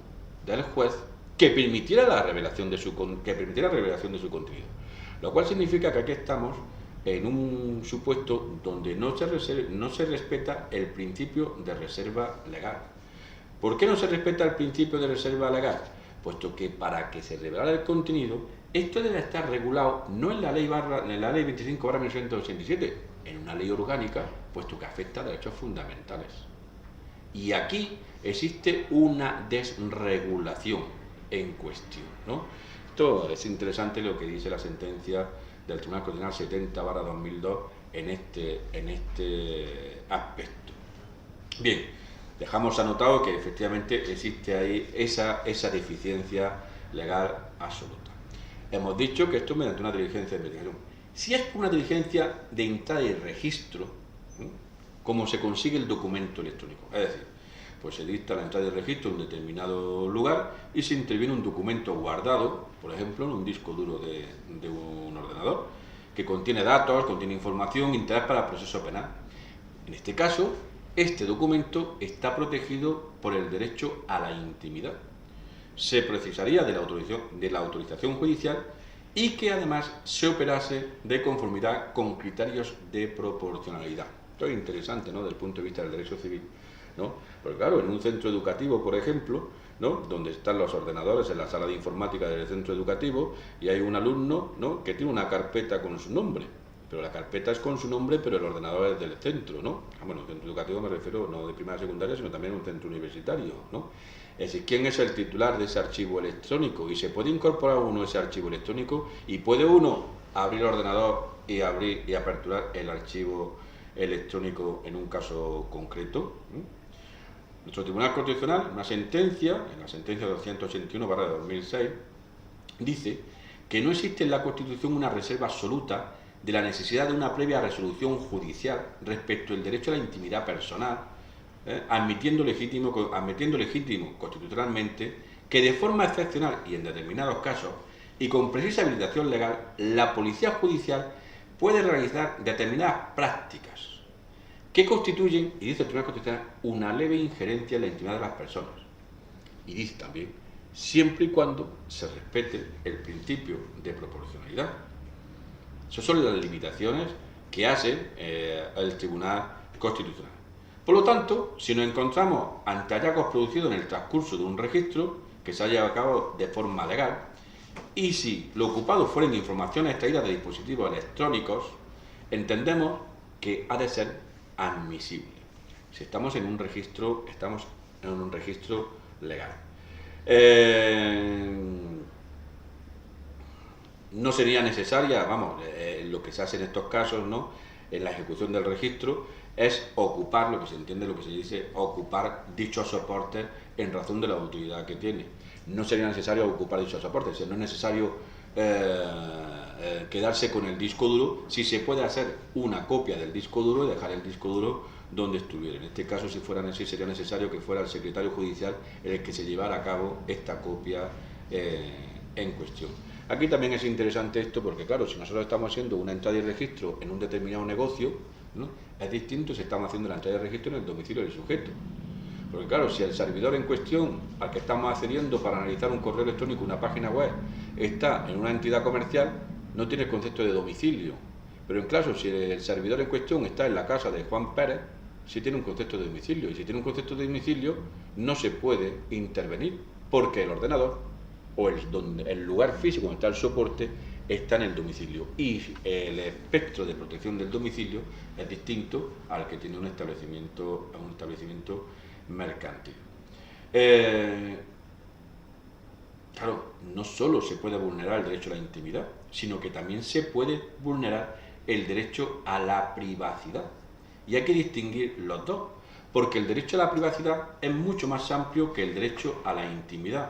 [SPEAKER 2] del juez que permitiera la revelación de su contenido, lo cual significa que aquí estamos en un supuesto donde no se respeta el principio de reserva legal. ¿Por qué no se respeta el principio de reserva legal? Puesto que para que se revelara el contenido, esto debe estar regulado no en la ley 25/1987, en una ley orgánica, puesto que afecta a derechos fundamentales. Y aquí existe una desregulación en cuestión, ¿no? Esto es interesante lo que dice la sentencia del Tribunal Constitucional 70/2002 en este aspecto. Bien, dejamos anotado que efectivamente existe ahí esa deficiencia legal absoluta. Hemos dicho que esto es mediante una diligencia de investigación. Si es una diligencia de entrada y registro, ¿cómo se consigue el documento electrónico? Es decir, pues se dicta la entrada y registro en un determinado lugar y se interviene un documento guardado, por ejemplo, en un disco duro de un ordenador, que contiene datos, contiene información, interés para el proceso penal. En este caso, este documento está protegido por el derecho a la intimidad. Se precisaría de la autorización judicial y que además se operase de conformidad con criterios de proporcionalidad. Esto es interesante, ¿no?, desde el punto de vista del derecho civil, ¿no? Porque claro, en un centro educativo, por ejemplo, ¿no?, donde están los ordenadores en la sala de informática del centro educativo, y hay un alumno, ¿no?, que tiene una carpeta con su nombre, pero la carpeta es con su nombre, pero el ordenador es del centro, ¿no? Bueno, centro educativo me refiero no de primaria y secundaria, sino también a un centro universitario, ¿no? Es decir, ¿quién es el titular de ese archivo electrónico? Y se puede incorporar uno ese archivo electrónico y puede uno abrir el ordenador y abrir y aperturar el archivo electrónico en un caso concreto. Nuestro Tribunal Constitucional, en la sentencia 281/2006, dice que no existe en la Constitución una reserva absoluta de la necesidad de una previa resolución judicial respecto al derecho a la intimidad personal, admitiendo legítimo constitucionalmente que de forma excepcional y en determinados casos y con precisa habilitación legal, la policía judicial puede realizar determinadas prácticas que constituyen, y dice el Tribunal Constitucional, una leve injerencia en la intimidad de las personas. Y dice también, siempre y cuando se respete el principio de proporcionalidad. Esas son las limitaciones que hace el Tribunal Constitucional. Por lo tanto, si nos encontramos ante hallazgos producidos en el transcurso de un registro que se haya llevado a cabo de forma legal, y si lo ocupado fueren informaciones extraídas de dispositivos electrónicos, entendemos que ha de ser admisible. Si estamos en un registro, estamos en un registro legal. No sería necesaria, lo que se hace en estos casos, ¿no?, en la ejecución del registro, es ocupar, lo que se entiende, lo que se dice, ocupar dichos soportes en razón de la utilidad que tiene. No sería necesario ocupar dichos soportes, no es necesario quedarse con el disco duro, si se puede hacer una copia del disco duro y dejar el disco duro donde estuviera. En este caso, si fueran así, sería necesario que fuera el secretario judicial el que se llevara a cabo esta copia en cuestión. Aquí también es interesante esto porque, claro, si nosotros estamos haciendo una entrada y registro en un determinado negocio, ¿no?, es distinto si estamos haciendo la entrada y registro en el domicilio del sujeto. Porque, claro, si el servidor en cuestión al que estamos accediendo para analizar un correo electrónico, una página web, está en una entidad comercial, no tiene el concepto de domicilio. Pero en caso, si el servidor en cuestión está en la casa de Juan Pérez, sí tiene un concepto de domicilio. Y si tiene un concepto de domicilio, no se puede intervenir, porque el ordenador o el lugar físico donde está el soporte está en el domicilio. Y el espectro de protección del domicilio es distinto al que tiene un establecimiento mercantil. Claro, no solo se puede vulnerar el derecho a la intimidad, sino que también se puede vulnerar el derecho a la privacidad. Y hay que distinguir los dos, porque el derecho a la privacidad es mucho más amplio que el derecho a la intimidad.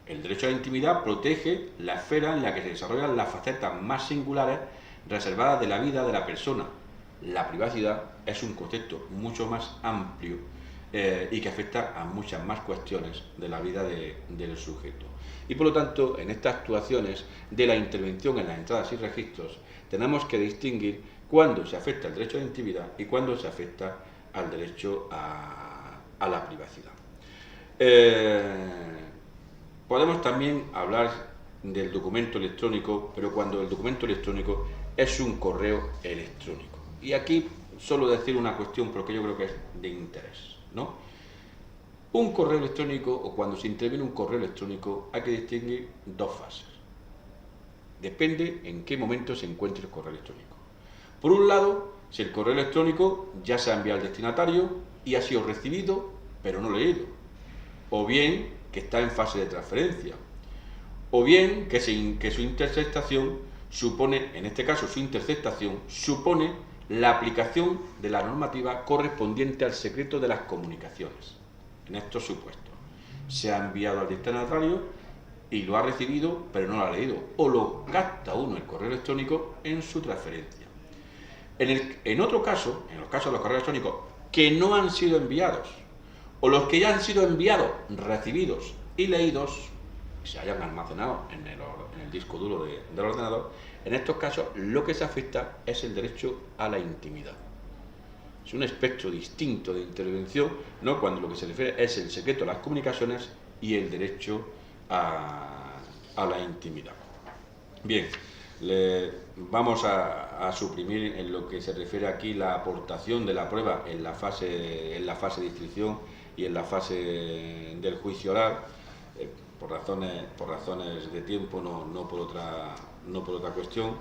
[SPEAKER 2] El derecho a la intimidad protege la esfera en la que se desarrollan las facetas más singulares reservadas de la vida de la persona. La privacidad es un concepto mucho más amplio y que afecta a muchas más cuestiones de la vida del sujeto. Y por lo tanto, en estas actuaciones de la intervención en las entradas y registros, tenemos que distinguir cuándo se afecta el derecho a la intimidad y cuándo se afecta al derecho a la privacidad. Podemos también hablar del documento electrónico, pero cuando el documento electrónico es un correo electrónico. Y aquí solo decir una cuestión, porque yo creo que es de interés, ¿no? Un correo electrónico, o cuando se interviene un correo electrónico, hay que distinguir dos fases. Depende en qué momento se encuentre el correo electrónico. Por un lado, si el correo electrónico ya se ha enviado al destinatario y ha sido recibido, pero no leído. O bien que está en fase de transferencia. O bien que su interceptación supone, en este caso su interceptación, supone la aplicación de la normativa correspondiente al secreto de las comunicaciones. En estos supuestos, se ha enviado al destinatario y lo ha recibido, pero no lo ha leído, o lo gasta uno el correo electrónico en su transferencia. En otro caso, en los casos de los correos electrónicos que no han sido enviados, o los que ya han sido enviados, recibidos y leídos, se hayan almacenado en el disco duro del ordenador, en estos casos lo que se afecta es el derecho a la intimidad. Es un espectro distinto de intervención, ¿no?, cuando lo que se refiere es el secreto de las comunicaciones y el derecho a la intimidad. Bien, vamos a suprimir en lo que se refiere aquí la aportación de la prueba en la fase de instrucción y en la fase del juicio oral, por razones de tiempo, no por otra cuestión.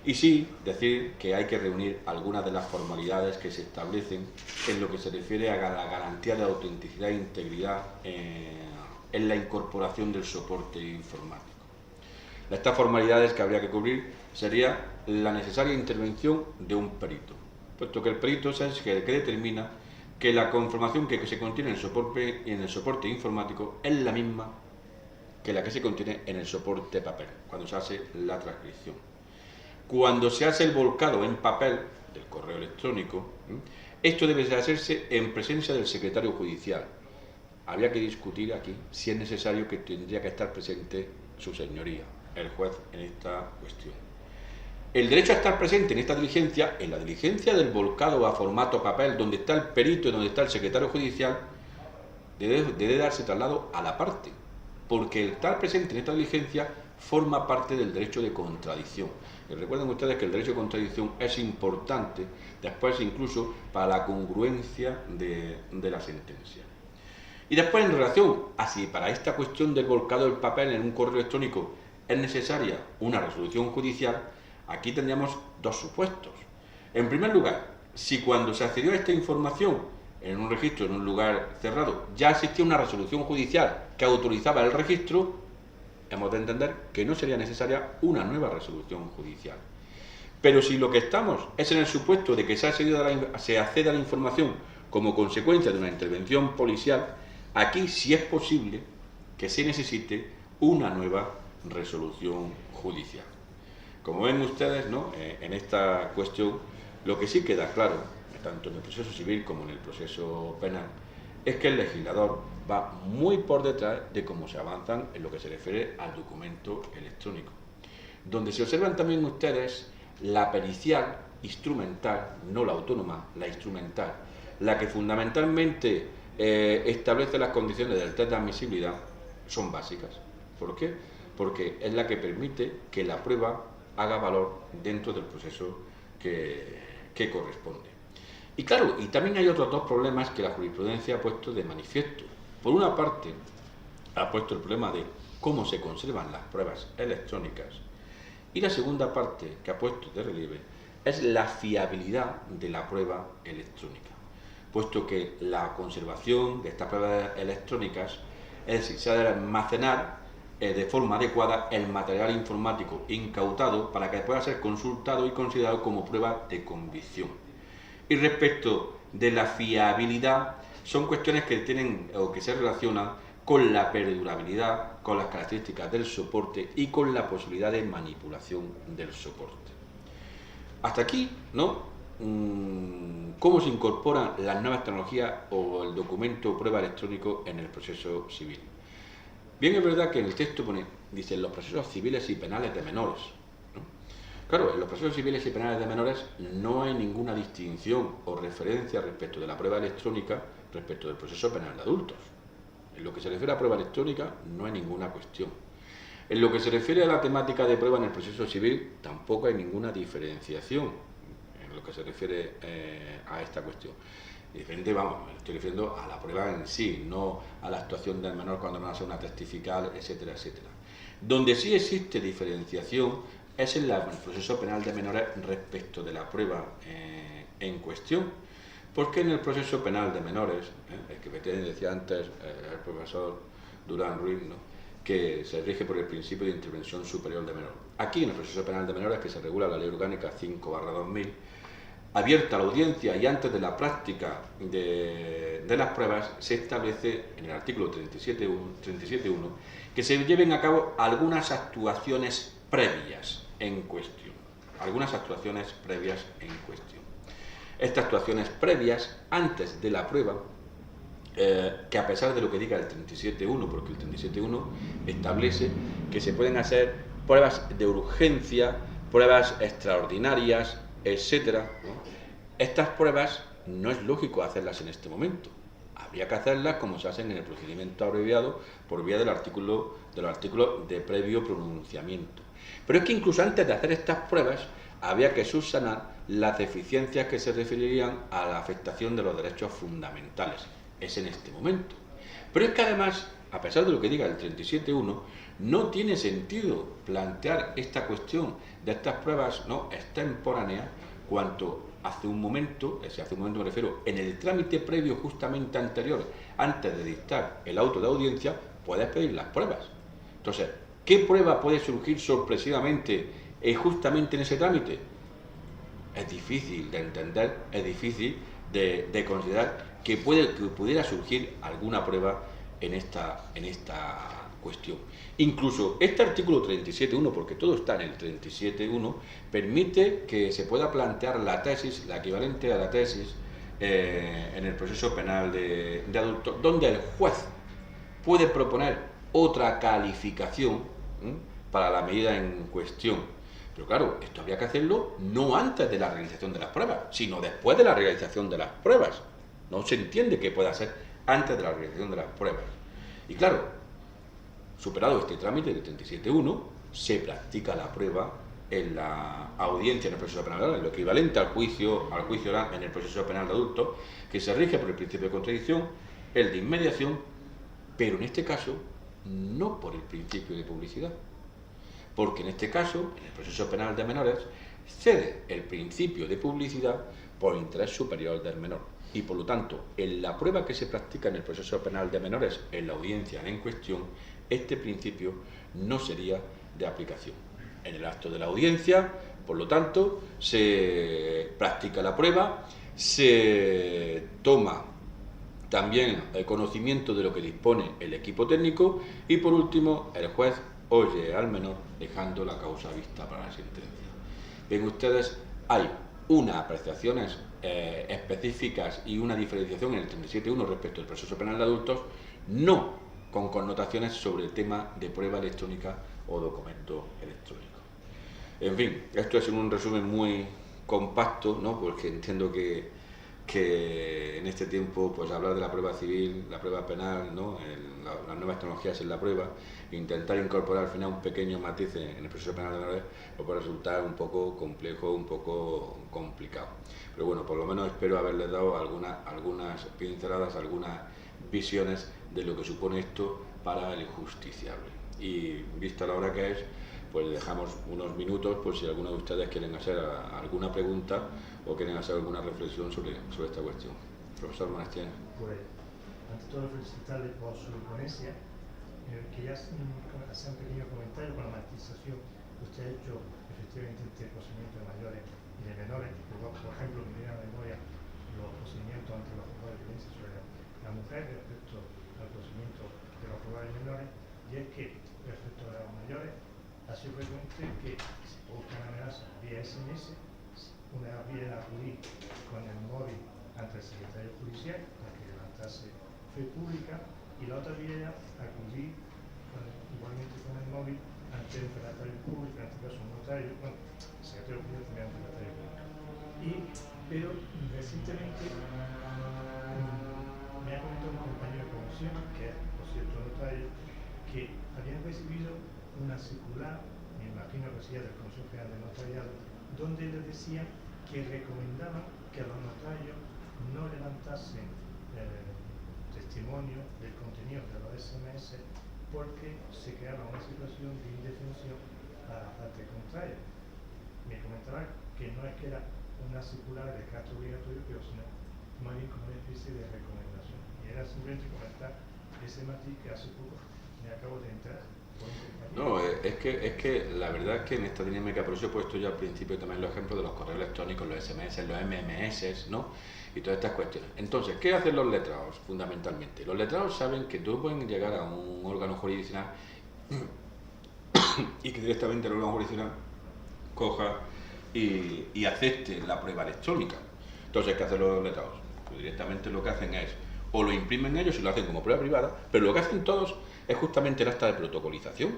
[SPEAKER 2] Y sí decir que hay que reunir algunas de las formalidades que se establecen en lo que se refiere a la garantía de autenticidad e integridad en la incorporación del soporte informático. Estas formalidades que habría que cubrir sería la necesaria intervención de un perito, puesto que el perito es el que determina que la información que se contiene en el soporte informático es la misma que la que se contiene en el soporte papel, cuando se hace la transcripción. Cuando se hace el volcado en papel del correo electrónico, esto debe de hacerse en presencia del secretario judicial. Habría que discutir aquí si es necesario que tendría que estar presente su señoría, el juez, en esta cuestión. El derecho a estar presente en esta diligencia, en la diligencia del volcado a formato papel, donde está el perito y donde está el secretario judicial, debe darse traslado a la parte, porque el estar presente en esta diligencia forma parte del derecho de contradicción. Y recuerden ustedes que el derecho de contradicción es importante después incluso para la congruencia de la sentencia. Y después, en relación a si para esta cuestión del volcado del papel en un correo electrónico es necesaria una resolución judicial, aquí tendríamos dos supuestos. En primer lugar, si cuando se accedió a esta información en un registro, en un lugar cerrado, ya existía una resolución judicial que autorizaba el registro, hemos de entender que no sería necesaria una nueva resolución judicial. Pero si lo que estamos es en el supuesto de que se accede a la información como consecuencia de una intervención policial, aquí sí es posible que se necesite una nueva resolución judicial. Como ven ustedes, ¿no?, en esta cuestión, lo que sí queda claro tanto en el proceso civil como en el proceso penal, es que el legislador va muy por detrás de cómo se avanzan en lo que se refiere al documento electrónico. Donde se observan también ustedes la pericial instrumental, no la autónoma, la instrumental, la que fundamentalmente establece las condiciones del test de admisibilidad, son básicas. ¿Por qué? Porque es la que permite que la prueba haga valor dentro del proceso que corresponde. Y claro, y también hay otros dos problemas que la jurisprudencia ha puesto de manifiesto. Por una parte, ha puesto el problema de cómo se conservan las pruebas electrónicas, y la segunda parte que ha puesto de relieve es la fiabilidad de la prueba electrónica, puesto que la conservación de estas pruebas electrónicas, es decir, se ha de almacenar de forma adecuada el material informático incautado para que pueda ser consultado y considerado como prueba de convicción. Y respecto de la fiabilidad, son cuestiones que tienen o que se relacionan con la perdurabilidad, con las características del soporte y con la posibilidad de manipulación del soporte. Hasta aquí, ¿no? ¿Cómo se incorporan las nuevas tecnologías o el documento prueba electrónico en el proceso civil? Bien, es verdad que en el texto dicen los procesos civiles y penales de menores, ¿no? Claro, en los procesos civiles y penales de menores no hay ninguna distinción o referencia respecto de la prueba electrónica respecto del proceso penal de adultos. En lo que se refiere a prueba electrónica no hay ninguna cuestión. En lo que se refiere a la temática de prueba en el proceso civil tampoco hay ninguna diferenciación en lo que se refiere a esta cuestión. Diferente, vamos, me estoy refiriendo a la prueba en sí, no a la actuación del menor cuando van a hacer una testifical, etcétera, etcétera. Donde sí existe diferenciación es en el proceso penal de menores respecto de la prueba en cuestión. Porque en el proceso penal de menores, el que decía antes el profesor Durán Ruiz, ¿no?, que se rige por el principio de intervención superior de menor. Aquí en el proceso penal de menores, que se regula la Ley Orgánica 5/2000, abierta a la audiencia y antes de la práctica de las pruebas, se establece en el artículo 37.1 que se lleven a cabo algunas actuaciones previas en cuestión. Algunas actuaciones previas en cuestión. Estas actuaciones previas, antes de la prueba, que a pesar de lo que diga el 37.1, porque el 37.1 establece que se pueden hacer pruebas de urgencia, pruebas extraordinarias, etcétera, ¿no? Estas pruebas no es lógico hacerlas en este momento. Habría que hacerlas como se hacen en el procedimiento abreviado por vía del artículo de previo pronunciamiento. Pero es que incluso antes de hacer estas pruebas había que subsanar las deficiencias que se referirían a la afectación de los derechos fundamentales. Es en este momento. Pero es que además, a pesar de lo que diga el 37.1, no tiene sentido plantear esta cuestión de estas pruebas no extemporáneas cuanto hace un momento me refiero, en el trámite previo justamente anterior, antes de dictar el auto de audiencia, puedes pedir las pruebas. Entonces, ¿qué prueba puede surgir sorpresivamente justamente en ese trámite? Es difícil de entender, es difícil de considerar que pudiera surgir alguna prueba en esta cuestión. Incluso este artículo 37.1, porque todo está en el 37.1, permite que se pueda plantear la tesis, la equivalente a la tesis en el proceso penal de adultos, donde el juez puede proponer otra calificación para la medida en cuestión. Pero claro, esto habría que hacerlo no antes de la realización de las pruebas, sino después de la realización de las pruebas. No se entiende que pueda ser antes de la realización de las pruebas. Y claro, superado este trámite del 37.1, se practica la prueba en la audiencia en el proceso penal de adultos, lo equivalente al juicio oral en el proceso penal de adultos, que se rige por el principio de contradicción, el de inmediación, pero en este caso no por el principio de publicidad. Porque en este caso, en el proceso penal de menores, cede el principio de publicidad por interés superior del menor. Y por lo tanto, en la prueba que se practica en el proceso penal de menores, en la audiencia en cuestión, este principio no sería de aplicación. En el acto de la audiencia, por lo tanto, se practica la prueba, se toma también el conocimiento de lo que dispone el equipo técnico y por último, el juez oye al menor dejando la causa vista para la sentencia. Ven ustedes, hay unas apreciaciones específicas y una diferenciación en el 37.1 respecto al proceso penal de adultos, no con connotaciones sobre el tema de prueba electrónica o documento electrónico. En fin, esto es un resumen muy compacto, ¿no? Porque entiendo que en este tiempo pues hablar de la prueba civil, la prueba penal, ¿no? Las nuevas tecnologías en la prueba, intentar incorporar al final un pequeño matiz en el proceso penal de menores, pues puede resultar un poco complejo, un poco complicado. Pero bueno, por lo menos espero haberles dado algunas pinceladas, algunas visiones de lo que supone esto para el justiciable. Y vista la hora que es, pues dejamos unos minutos por si alguno de ustedes quieren hacer alguna pregunta o quieren hacer alguna reflexión sobre esta cuestión. Profesor Monastiano.
[SPEAKER 3] Pues, ante todo, felicitarle por su ponencia, que ya hace un pequeño comentario con la matización que usted ha hecho efectivamente entre procedimientos de mayores y de menores. Por ejemplo, me viene a la memoria los procedimientos ante los juzgados de violencia sobre la mujer respecto al procedimiento de los juzgados de menores, y es que respecto a los mayores ha sido frecuente que se buscan amenazas vía SMS, una vía acudir con el móvil ante el secretario judicial para que levantase fe pública, y la otra vía acudir igualmente con el móvil ante el secretario público, en este caso un notario, bueno, el secretario judicial también ante el secretario público. Pero recientemente me ha comentado un compañero de comisión, que es por cierto notario, que habían recibido una circular, me imagino que sería del Consejo General de Notariado, donde les decían que recomendaban que los notarios no levantasen testimonio del contenido de los SMS porque se creaba una situación de indefensión a la parte contraria. Me comentaba que no es que era una circular de carácter obligatorio, pero sino más bien como una especie de recomendación. Y era simplemente comentar ese matiz que hace poco me acabo de entrar.
[SPEAKER 2] No, es que la verdad es que en esta dinámica, por eso he puesto yo al principio también los ejemplos de los correos electrónicos, los SMS, los MMS, ¿no? Y todas estas cuestiones. Entonces, ¿qué hacen los letrados fundamentalmente? Los letrados saben que tú pueden llegar a un órgano jurisdiccional y que directamente el órgano jurisdiccional coja y acepte la prueba electrónica. Entonces, ¿qué hacen los letrados? Pues directamente lo que hacen es, o lo imprimen ellos y lo hacen como prueba privada, pero lo que hacen todos es justamente el acta de protocolización.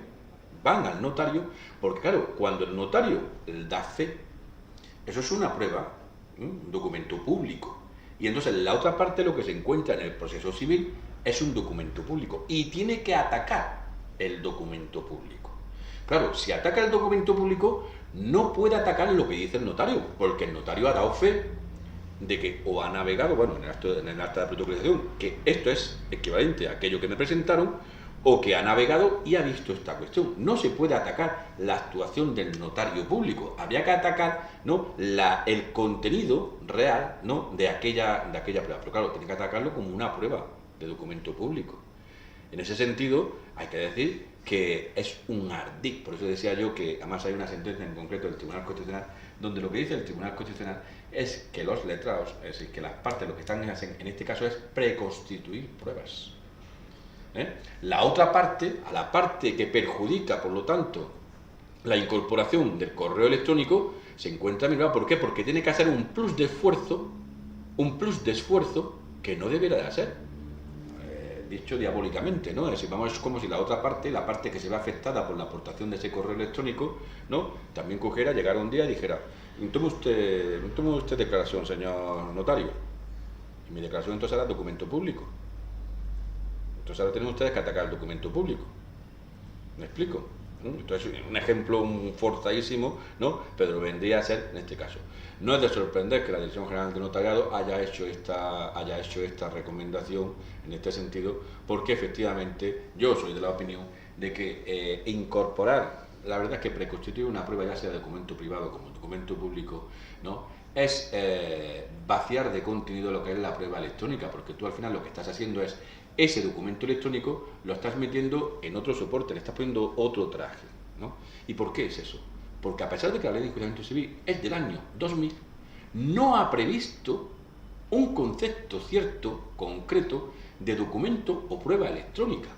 [SPEAKER 2] Van al notario, porque claro, cuando el notario da fe, eso es una prueba, un documento público. Y entonces la otra parte, lo que se encuentra en el proceso civil, es un documento público. Y tiene que atacar el documento público. Claro, si ataca el documento público, no puede atacar lo que dice el notario, porque el notario ha dado fe de que o ha navegado, bueno, en el acta de protocolización, que esto es equivalente a aquello que me presentaron, o que ha navegado y ha visto esta cuestión. No se puede atacar la actuación del notario público, habría que atacar, ¿no?, el contenido real, ¿no?, de aquella prueba. Pero claro, tiene que atacarlo como una prueba de documento público. En ese sentido, hay que decir que es un ardid. Por eso decía yo que además hay una sentencia en concreto del Tribunal Constitucional, donde lo que dice el Tribunal Constitucional es que los letrados, es decir, que las partes lo que están haciendo en este caso es preconstituir pruebas. La otra parte, a la parte que perjudica, por lo tanto, la incorporación del correo electrónico, se encuentra mirada. ¿Por qué? Porque tiene que hacer un plus de esfuerzo que no debería de hacer. Dicho diabólicamente, ¿no? Es decir, vamos, es como si la otra parte, la parte que se ve afectada por la aportación de ese correo electrónico, ¿no?, también cogiera, llegara un día y dijera: tome usted declaración, señor notario. Y mi declaración entonces era documento público. Entonces ahora tienen ustedes que atacar el documento público. ¿Me explico? Entonces, un ejemplo forzadísimo, ¿no?, pero vendría a ser en este caso. No es de sorprender que la Dirección General de Notariado haya hecho esta recomendación en este sentido, porque efectivamente yo soy de la opinión de que incorporar, la verdad es que preconstituir una prueba, ya sea de documento privado como documento público, ¿no?, es vaciar de contenido lo que es la prueba electrónica, porque tú al final lo que estás haciendo es ese documento electrónico lo estás metiendo en otro soporte, le estás poniendo otro traje, ¿no? ¿Y por qué es eso? Porque a pesar de que la ley de enjuiciamiento civil es del año 2000, no ha previsto un concepto cierto, concreto, de documento o prueba electrónica,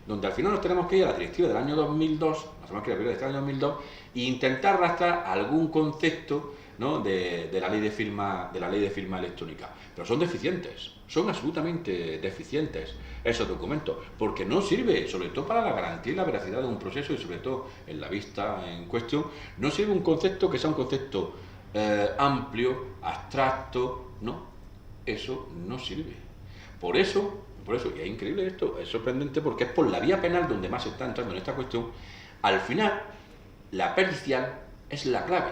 [SPEAKER 2] donde al final nos tenemos que ir a la directiva del año 2002, nos tenemos que ir a la directiva del año 2002 e intentar arrastrar algún concepto ¿no? de la ley de firma electrónica, pero son deficientes, son absolutamente deficientes esos documentos, porque no sirve, sobre todo para la garantía y la veracidad de un proceso, y sobre todo en la vista en cuestión, no sirve un concepto que sea un concepto amplio, abstracto, no, eso no sirve. Por eso, y es increíble esto, es sorprendente, porque es por la vía penal donde más se está entrando en esta cuestión. Al final, la pericial es la clave.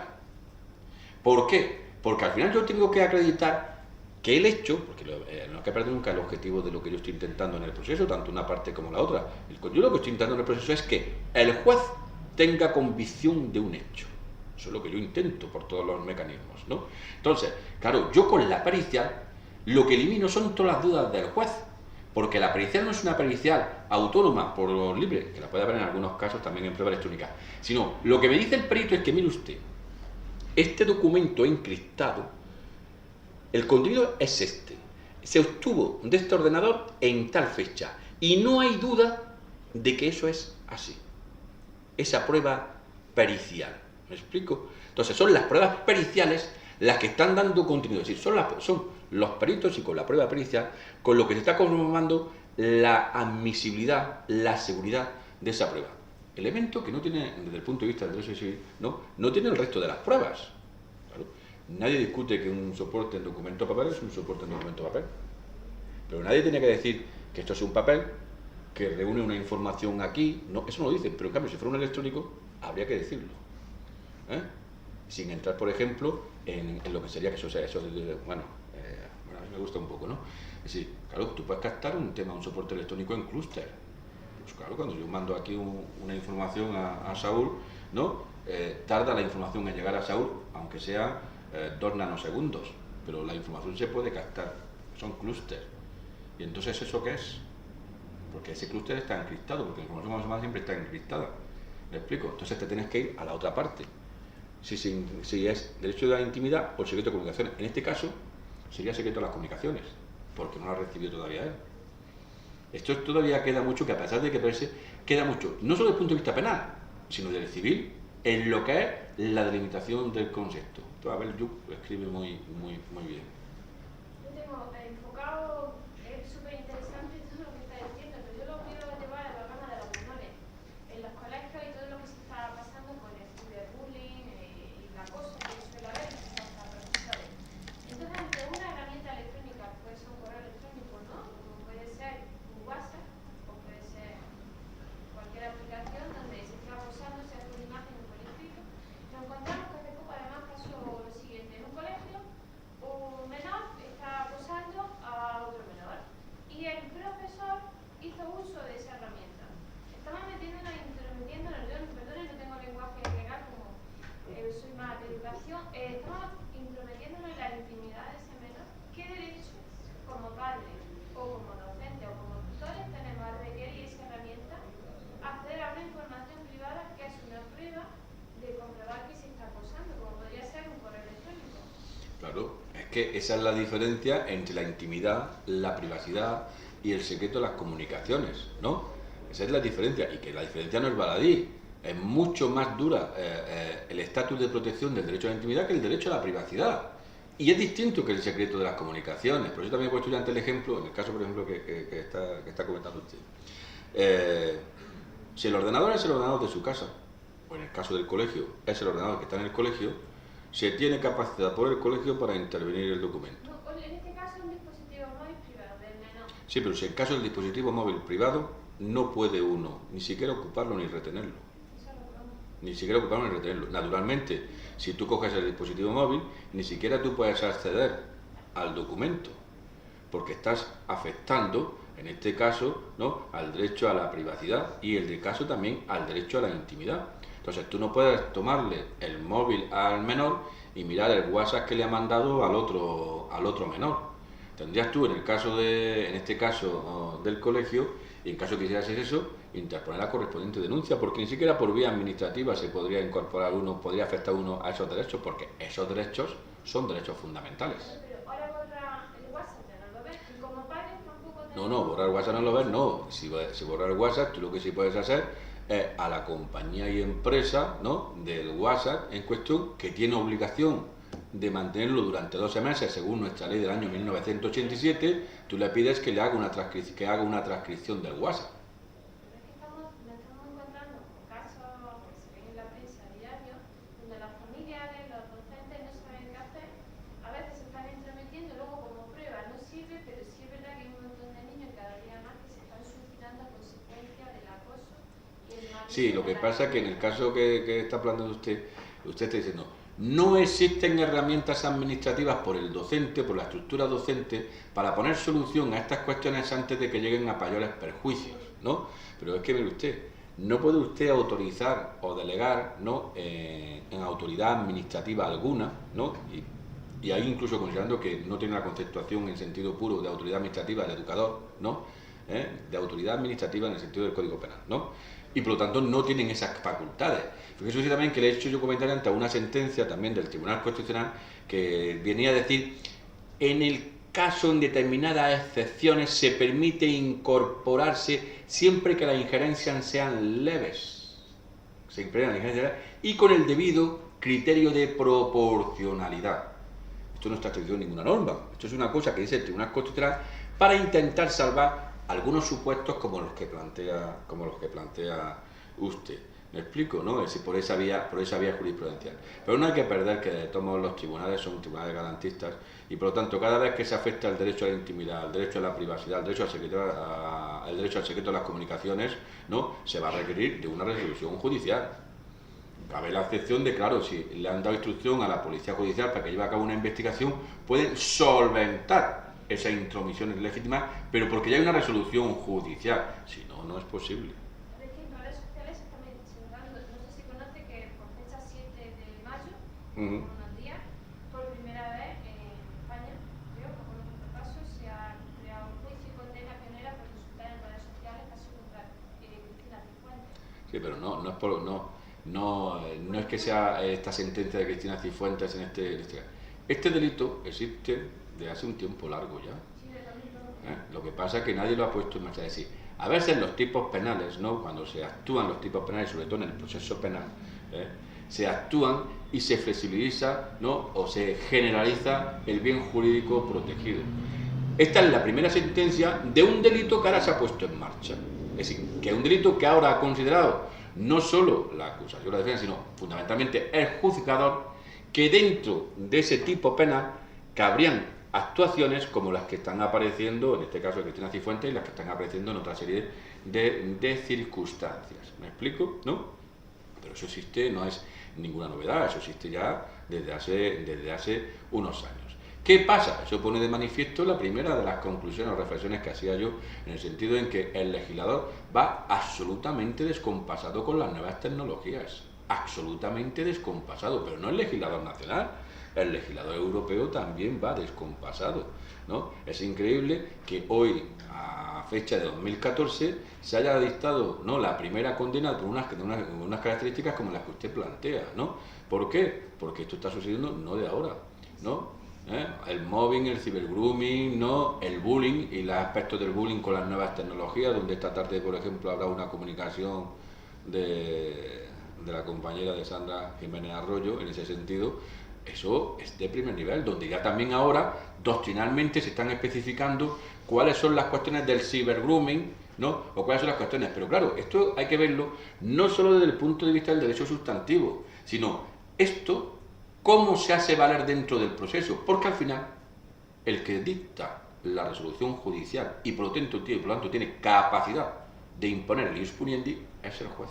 [SPEAKER 2] ¿Por qué? Porque al final yo tengo que acreditar que el hecho, porque no hay que perder nunca el objetivo de lo que yo estoy intentando en el proceso, tanto una parte como la otra. Yo lo que estoy intentando en el proceso es que el juez tenga convicción de un hecho. Eso es lo que yo intento por todos los mecanismos, ¿no? Entonces, claro, yo con la pericial lo que elimino son todas las dudas del juez, porque la pericial no es una pericial autónoma por libre, que la puede haber en algunos casos también en prueba electrónica, sino lo que me dice el perito es que, mire usted, este documento encriptado, el contenido es este, se obtuvo de este ordenador en tal fecha, y no hay duda de que eso es así. Esa prueba pericial, ¿me explico? Entonces son las pruebas periciales las que están dando contenido, es decir, son los peritos y con la prueba pericial con lo que se está confirmando la admisibilidad, la seguridad de esa prueba. Elemento que no tiene, desde el punto de vista del derecho civil, no tiene el resto de las pruebas. Claro. Nadie discute que un soporte en documento papel es un soporte en documento papel. Pero nadie tiene que decir que esto es un papel que reúne una información aquí. No, eso no lo dicen, pero en cambio, si fuera un electrónico, habría que decirlo. Sin entrar, por ejemplo, en lo que sería que eso sea, bueno, a mí me gusta un poco, ¿no? Es decir, claro, tú puedes captar un soporte electrónico en clúster. Pues claro, cuando yo mando aquí una información a Saúl, ¿no? Tarda la información en llegar a Saúl, aunque sea 2 nanosegundos, pero la información se puede captar, son clúster. ¿Y entonces eso qué es? Porque ese clúster está encriptado, porque la información siempre está encriptada. ¿Me explico? Entonces te tienes que ir a la otra parte. Si es derecho de la intimidad o secreto de comunicaciones. En este caso sería secreto de las comunicaciones, porque no lo ha recibido todavía él. Esto todavía queda mucho, que a pesar de que parece, queda mucho, no solo desde el punto de vista penal, sino del civil, en lo que es la delimitación del concepto. Entonces, Abel Yuc lo escribe muy bien.
[SPEAKER 4] Yo tengo enfocado, es súper interesante todo lo que está diciendo, pero yo lo quiero llevar a la rama de los menores. En los colegios y todo lo que se está pasando con el ciberbullying y la cosa que suele haber en los profesores. Entonces, ante una herramienta electrónica, puede ser un correo electrónico, ¿no? Como puede ser un WhatsApp, o puede ser cualquier aplicación donde se está acosando, sea por imagen o por escrito, nos encontramos que hace poco además pasó lo siguiente. En un colegio, un menor está acosando a otro menor y el profesor hizo uso de esa herramienta. Estamos intrometiéndonos, yo, perdón, no tengo lenguaje legal como soy más de educación, estamos intrometiéndonos en la intimidad de ese menor. ¿Qué derechos como padre o como docente o como tutores tenemos a requerir esa herramienta, acceder a una información privada que es una prueba de comprobar que se está acosando, como podría ser un correo electrónico?
[SPEAKER 2] Claro, es que esa es la diferencia entre la intimidad, la privacidad y el secreto de las comunicaciones, ¿no? Esa es la diferencia, y que la diferencia no es baladí, es mucho más dura el estatus de protección del derecho a la intimidad que el derecho a la privacidad. Y es distinto que el secreto de las comunicaciones. Por eso también he puesto ya ante el ejemplo, en el caso, por ejemplo, que está comentando usted. Si el ordenador es el ordenador de su casa, o en el caso del colegio, es el ordenador que está en el colegio, se tiene capacidad por el colegio para intervenir el documento.
[SPEAKER 4] No, en este caso es un dispositivo móvil privado del menor.
[SPEAKER 2] Sí, pero si en caso del dispositivo móvil privado, no puede uno ni siquiera ocuparlo ni retenerlo. Ni siquiera ocuparlo ni retenerlo. Naturalmente, si tú coges el dispositivo móvil, ni siquiera tú puedes acceder al documento, porque estás afectando, en este caso, ¿no?, al derecho a la privacidad y en el caso también al derecho a la intimidad. Entonces tú no puedes tomarle el móvil al menor y mirar el WhatsApp que le ha mandado al otro menor. Tendrías tú, en este caso del colegio, y en caso que quisieras hacer eso, interponer la correspondiente denuncia, porque ni siquiera por vía administrativa se podría incorporar podría afectar uno a esos derechos, porque esos derechos son derechos fundamentales.
[SPEAKER 4] Pero ahora borra el WhatsApp, ¿no lo ves? Y como padres tampoco...
[SPEAKER 2] No, borrar WhatsApp no lo ves, no. Si borrar WhatsApp, tú lo que sí puedes hacer es a la compañía y empresa, ¿no?, del WhatsApp en cuestión, que tiene obligación de mantenerlo durante 12 meses, según nuestra ley del año 1987, tú le pides que le haga una transcripción del WhatsApp.
[SPEAKER 4] Pero es que nos estamos encontrando con casos que se ven en la prensa a diario, donde los familiares, los docentes no saben qué hacer, a veces se están entrometiendo, luego como prueba no sirve, pero sí es verdad que hay un montón de niños cada día más que se están suicidando a consecuencia del acoso y el maltrato.
[SPEAKER 2] Sí, lo que pasa es que en el caso que está planteando usted está diciendo, no existen herramientas administrativas por el docente, por la estructura docente, para poner solución a estas cuestiones antes de que lleguen a mayores perjuicios, ¿no? Pero es que, mire usted, no puede usted autorizar o delegar, ¿no?, en autoridad administrativa alguna, ¿no?, y ahí incluso considerando que no tiene una conceptuación en sentido puro de autoridad administrativa del educador, ¿no?, de autoridad administrativa en el sentido del Código Penal, ¿no?, y por lo tanto no tienen esas facultades. Fíjese usted también que le he hecho yo comentario ante una sentencia también del Tribunal Constitucional que venía a decir, en el caso en determinadas excepciones se permite incorporarse siempre que las injerencias sean leves, y con el debido criterio de proporcionalidad. Esto no está establecido en ninguna norma, esto es una cosa que dice el Tribunal Constitucional para intentar salvar algunos supuestos como los que plantea usted. ¿Me explico? ¿No? Es decir, por esa vía jurisprudencial. Pero no hay que perder que de todos modos los tribunales son tribunales garantistas y por lo tanto cada vez que se afecta el derecho a la intimidad, el derecho a la privacidad, el derecho al secreto de las comunicaciones, ¿no?, se va a requerir de una resolución judicial. Cabe la excepción de, claro, si le han dado instrucción a la policía judicial para que lleve a cabo una investigación, pueden solventar esa intromisión ilegítima, pero porque ya hay una resolución judicial. Si no, no es posible.
[SPEAKER 4] Es que en redes sociales se está mencionando, no sé si conoce que por fecha 7 de mayo, unos días, por primera vez en España, creo que con otro caso, se ha creado un juicio y condena pionera por insultar en redes sociales casi contra Cristina Cifuentes.
[SPEAKER 2] Sí, pero no es que sea esta sentencia de Cristina Cifuentes en este caso. Este delito existe de hace un tiempo largo ya. Lo que pasa es que nadie lo ha puesto en marcha. Es decir, a veces los tipos penales, ¿no?, cuando se actúan los tipos penales, sobre todo en el proceso penal, se actúan y se flexibiliza, ¿no?, o se generaliza el bien jurídico protegido. Esta es la primera sentencia de un delito que ahora se ha puesto en marcha. Es decir, que es un delito que ahora ha considerado no solo la acusación, la defensa, sino fundamentalmente el juzgador, que dentro de ese tipo penal cabrían actuaciones como las que están apareciendo, en este caso de Cristina Cifuentes, y las que están apareciendo en otra serie de circunstancias. ¿Me explico? ¿No? Pero eso existe, no es ninguna novedad, eso existe ya desde hace unos años. ¿Qué pasa? Eso pone de manifiesto la primera de las conclusiones o reflexiones que hacía yo, en el sentido en que el legislador va absolutamente descompasado con las nuevas tecnologías, absolutamente descompasado, pero no el legislador nacional, el legislador europeo también va descompasado, ¿no? Es increíble que hoy, a fecha de 2014, se haya dictado, ¿no?, la primera condena por unas características como las que usted plantea, ¿no? ¿Por qué? Porque esto está sucediendo no de ahora, ¿no? El mobbing, el cibergrooming, ¿no?, el bullying y los aspectos del bullying con las nuevas tecnologías, donde esta tarde, por ejemplo, habrá una comunicación de la compañera de Sandra Jiménez Arroyo en ese sentido. Eso es de primer nivel, donde ya también ahora doctrinalmente se están especificando cuáles son las cuestiones del cibergrooming, ¿no?, o cuáles son las cuestiones. Pero claro, esto hay que verlo no solo desde el punto de vista del derecho sustantivo, sino esto cómo se hace valer dentro del proceso, porque al final el que dicta la resolución judicial y por lo tanto tiene capacidad de imponer el ius puniendi es el juez.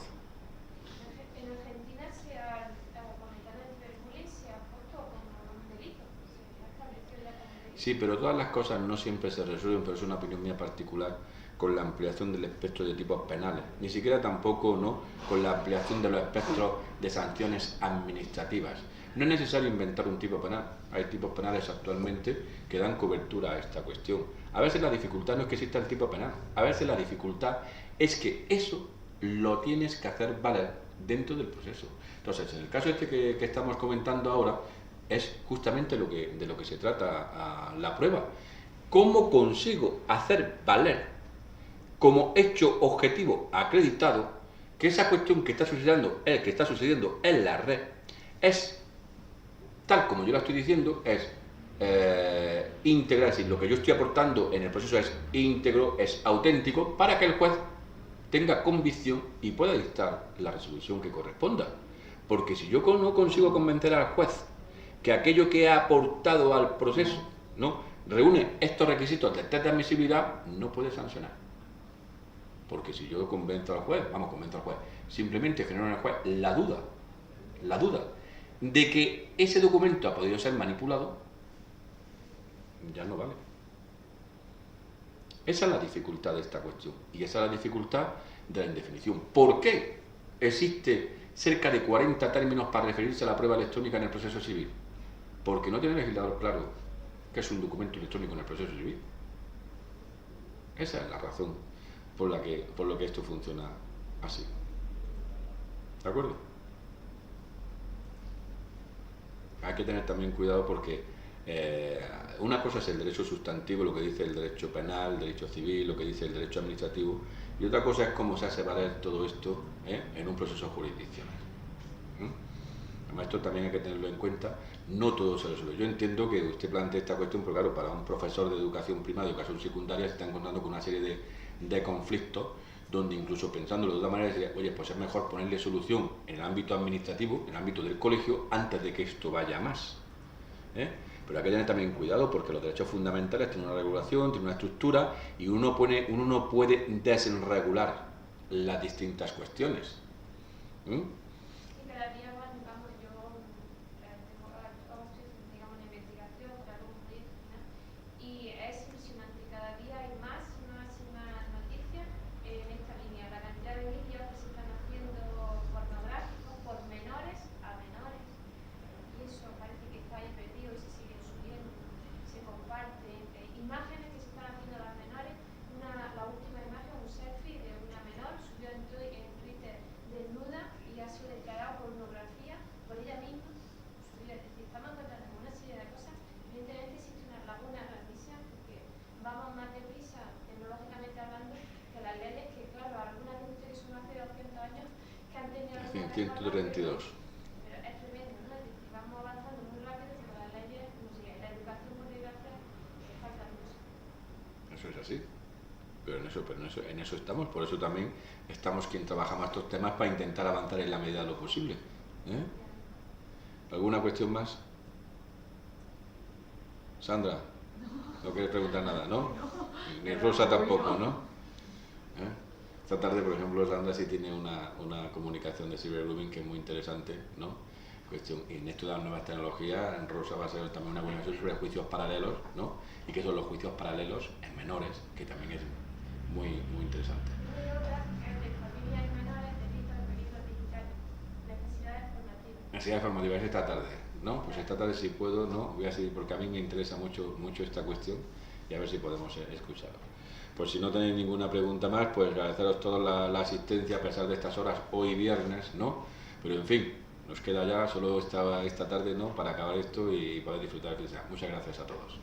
[SPEAKER 4] En Argentina se ha comentado el ciberbullying, se ha puesto como un delito, se ha establecido ya como delito.
[SPEAKER 2] Sí, pero todas las cosas no siempre se resuelven, pero es una opinión mía particular, con la ampliación del espectro de tipos penales, ni siquiera tampoco, ¿no?, con la ampliación de los espectros de sanciones administrativas. No es necesario inventar un tipo penal, hay tipos penales actualmente que dan cobertura a esta cuestión. A veces la dificultad no es que exista el tipo penal, a veces la dificultad es que eso lo tienes que hacer valer dentro del proceso. Entonces, en el caso este que estamos comentando ahora, es justamente de lo que se trata la prueba. ¿Cómo consigo hacer valer como hecho objetivo acreditado que esa cuestión que está sucediendo en la red es tal como yo la estoy diciendo, es íntegra, es decir, lo que yo estoy aportando en el proceso es íntegro, es auténtico, para que el juez tenga convicción y pueda dictar la resolución que corresponda. Porque si yo no consigo convencer al juez que aquello que ha aportado al proceso, ¿no?, reúne estos requisitos de test de admisibilidad, no puede sancionar. Porque si yo convenzo al juez, simplemente genero en el juez la duda de que ese documento ha podido ser manipulado, ya no vale. Esa es la dificultad de esta cuestión, y esa es la dificultad de la indefinición. ¿Por qué existe cerca de 40 términos para referirse a la prueba electrónica en el proceso civil? Porque no tiene el legislador claro que es un documento electrónico en el proceso civil. Esa es la razón por lo que esto funciona así. ¿De acuerdo? Hay que tener también cuidado porque una cosa es el derecho sustantivo, lo que dice el derecho penal, el derecho civil, lo que dice el derecho administrativo, y otra cosa es cómo se hace valer todo esto en un proceso jurisdiccional. Además, esto también hay que tenerlo en cuenta, no todo se resuelve. Yo entiendo que usted plantea esta cuestión, pero claro, para un profesor de educación primaria o educación secundaria se está encontrando con una serie de conflictos, donde incluso pensándolo de otra manera, diría, oye, pues es mejor ponerle solución en el ámbito administrativo, en el ámbito del colegio, antes de que esto vaya a más. Pero hay que tener también cuidado porque los derechos fundamentales tienen una regulación, tienen una estructura, y uno no puede desregular las distintas cuestiones.
[SPEAKER 4] Y cada día más, digamos, yo estoy, digamos, en investigación por algún proyecto, ¿no? Y es impresionante, cada día hay más noticias en esta línea. La cantidad de vídeos que se están haciendo pornográficos por menores a menores, y eso parece que está ahí perdido y se siguen subiendo, se comparten imágenes que se están haciendo a las menores. La última imagen, un selfie de una menor, subió en Twitter desnuda y ha sido declarada pornografía por ella misma. Es decir, estamos encontrando una serie de cosas. Evidentemente existe una laguna grandísima porque vamos más deprisa, tecnológicamente hablando, que las leyes que, claro, algunas de ustedes son hace 200 años que han tenido...
[SPEAKER 2] 132.
[SPEAKER 4] Pero es tremendo, ¿no? Es decir, vamos avanzando muy rápido, pero las leyes no siguen. La educación por desgracia falta mucho.
[SPEAKER 2] Eso es así. Pero en eso estamos, por eso también estamos quien trabaja más estos temas para intentar avanzar en la medida de lo posible. ¿Alguna cuestión más? Sandra, no quieres preguntar nada, ¿no? Ni Rosa tampoco, ¿no? Esta tarde, por ejemplo, Sandra sí tiene una comunicación de cybergrooming que es muy interesante, ¿no? Y en esto de las nuevas tecnologías, Rosa va a ser también una comunicación sobre juicios paralelos, ¿no? Y qué son los juicios paralelos en menores, que también es muy interesante.
[SPEAKER 4] Y otra es de familias y menores, delitos de peligro digital, necesidades formativas.
[SPEAKER 2] Necesidades formativas esta tarde, ¿no? Pues esta tarde si puedo, ¿no? Voy a seguir porque a mí me interesa mucho esta cuestión y a ver si podemos escucharlo. Pues si no tenéis ninguna pregunta más, pues agradeceros toda la asistencia a pesar de estas horas, hoy viernes, ¿no? Pero en fin, nos queda ya solo esta tarde, ¿no?, para acabar esto y poder disfrutar. Muchas gracias a todos.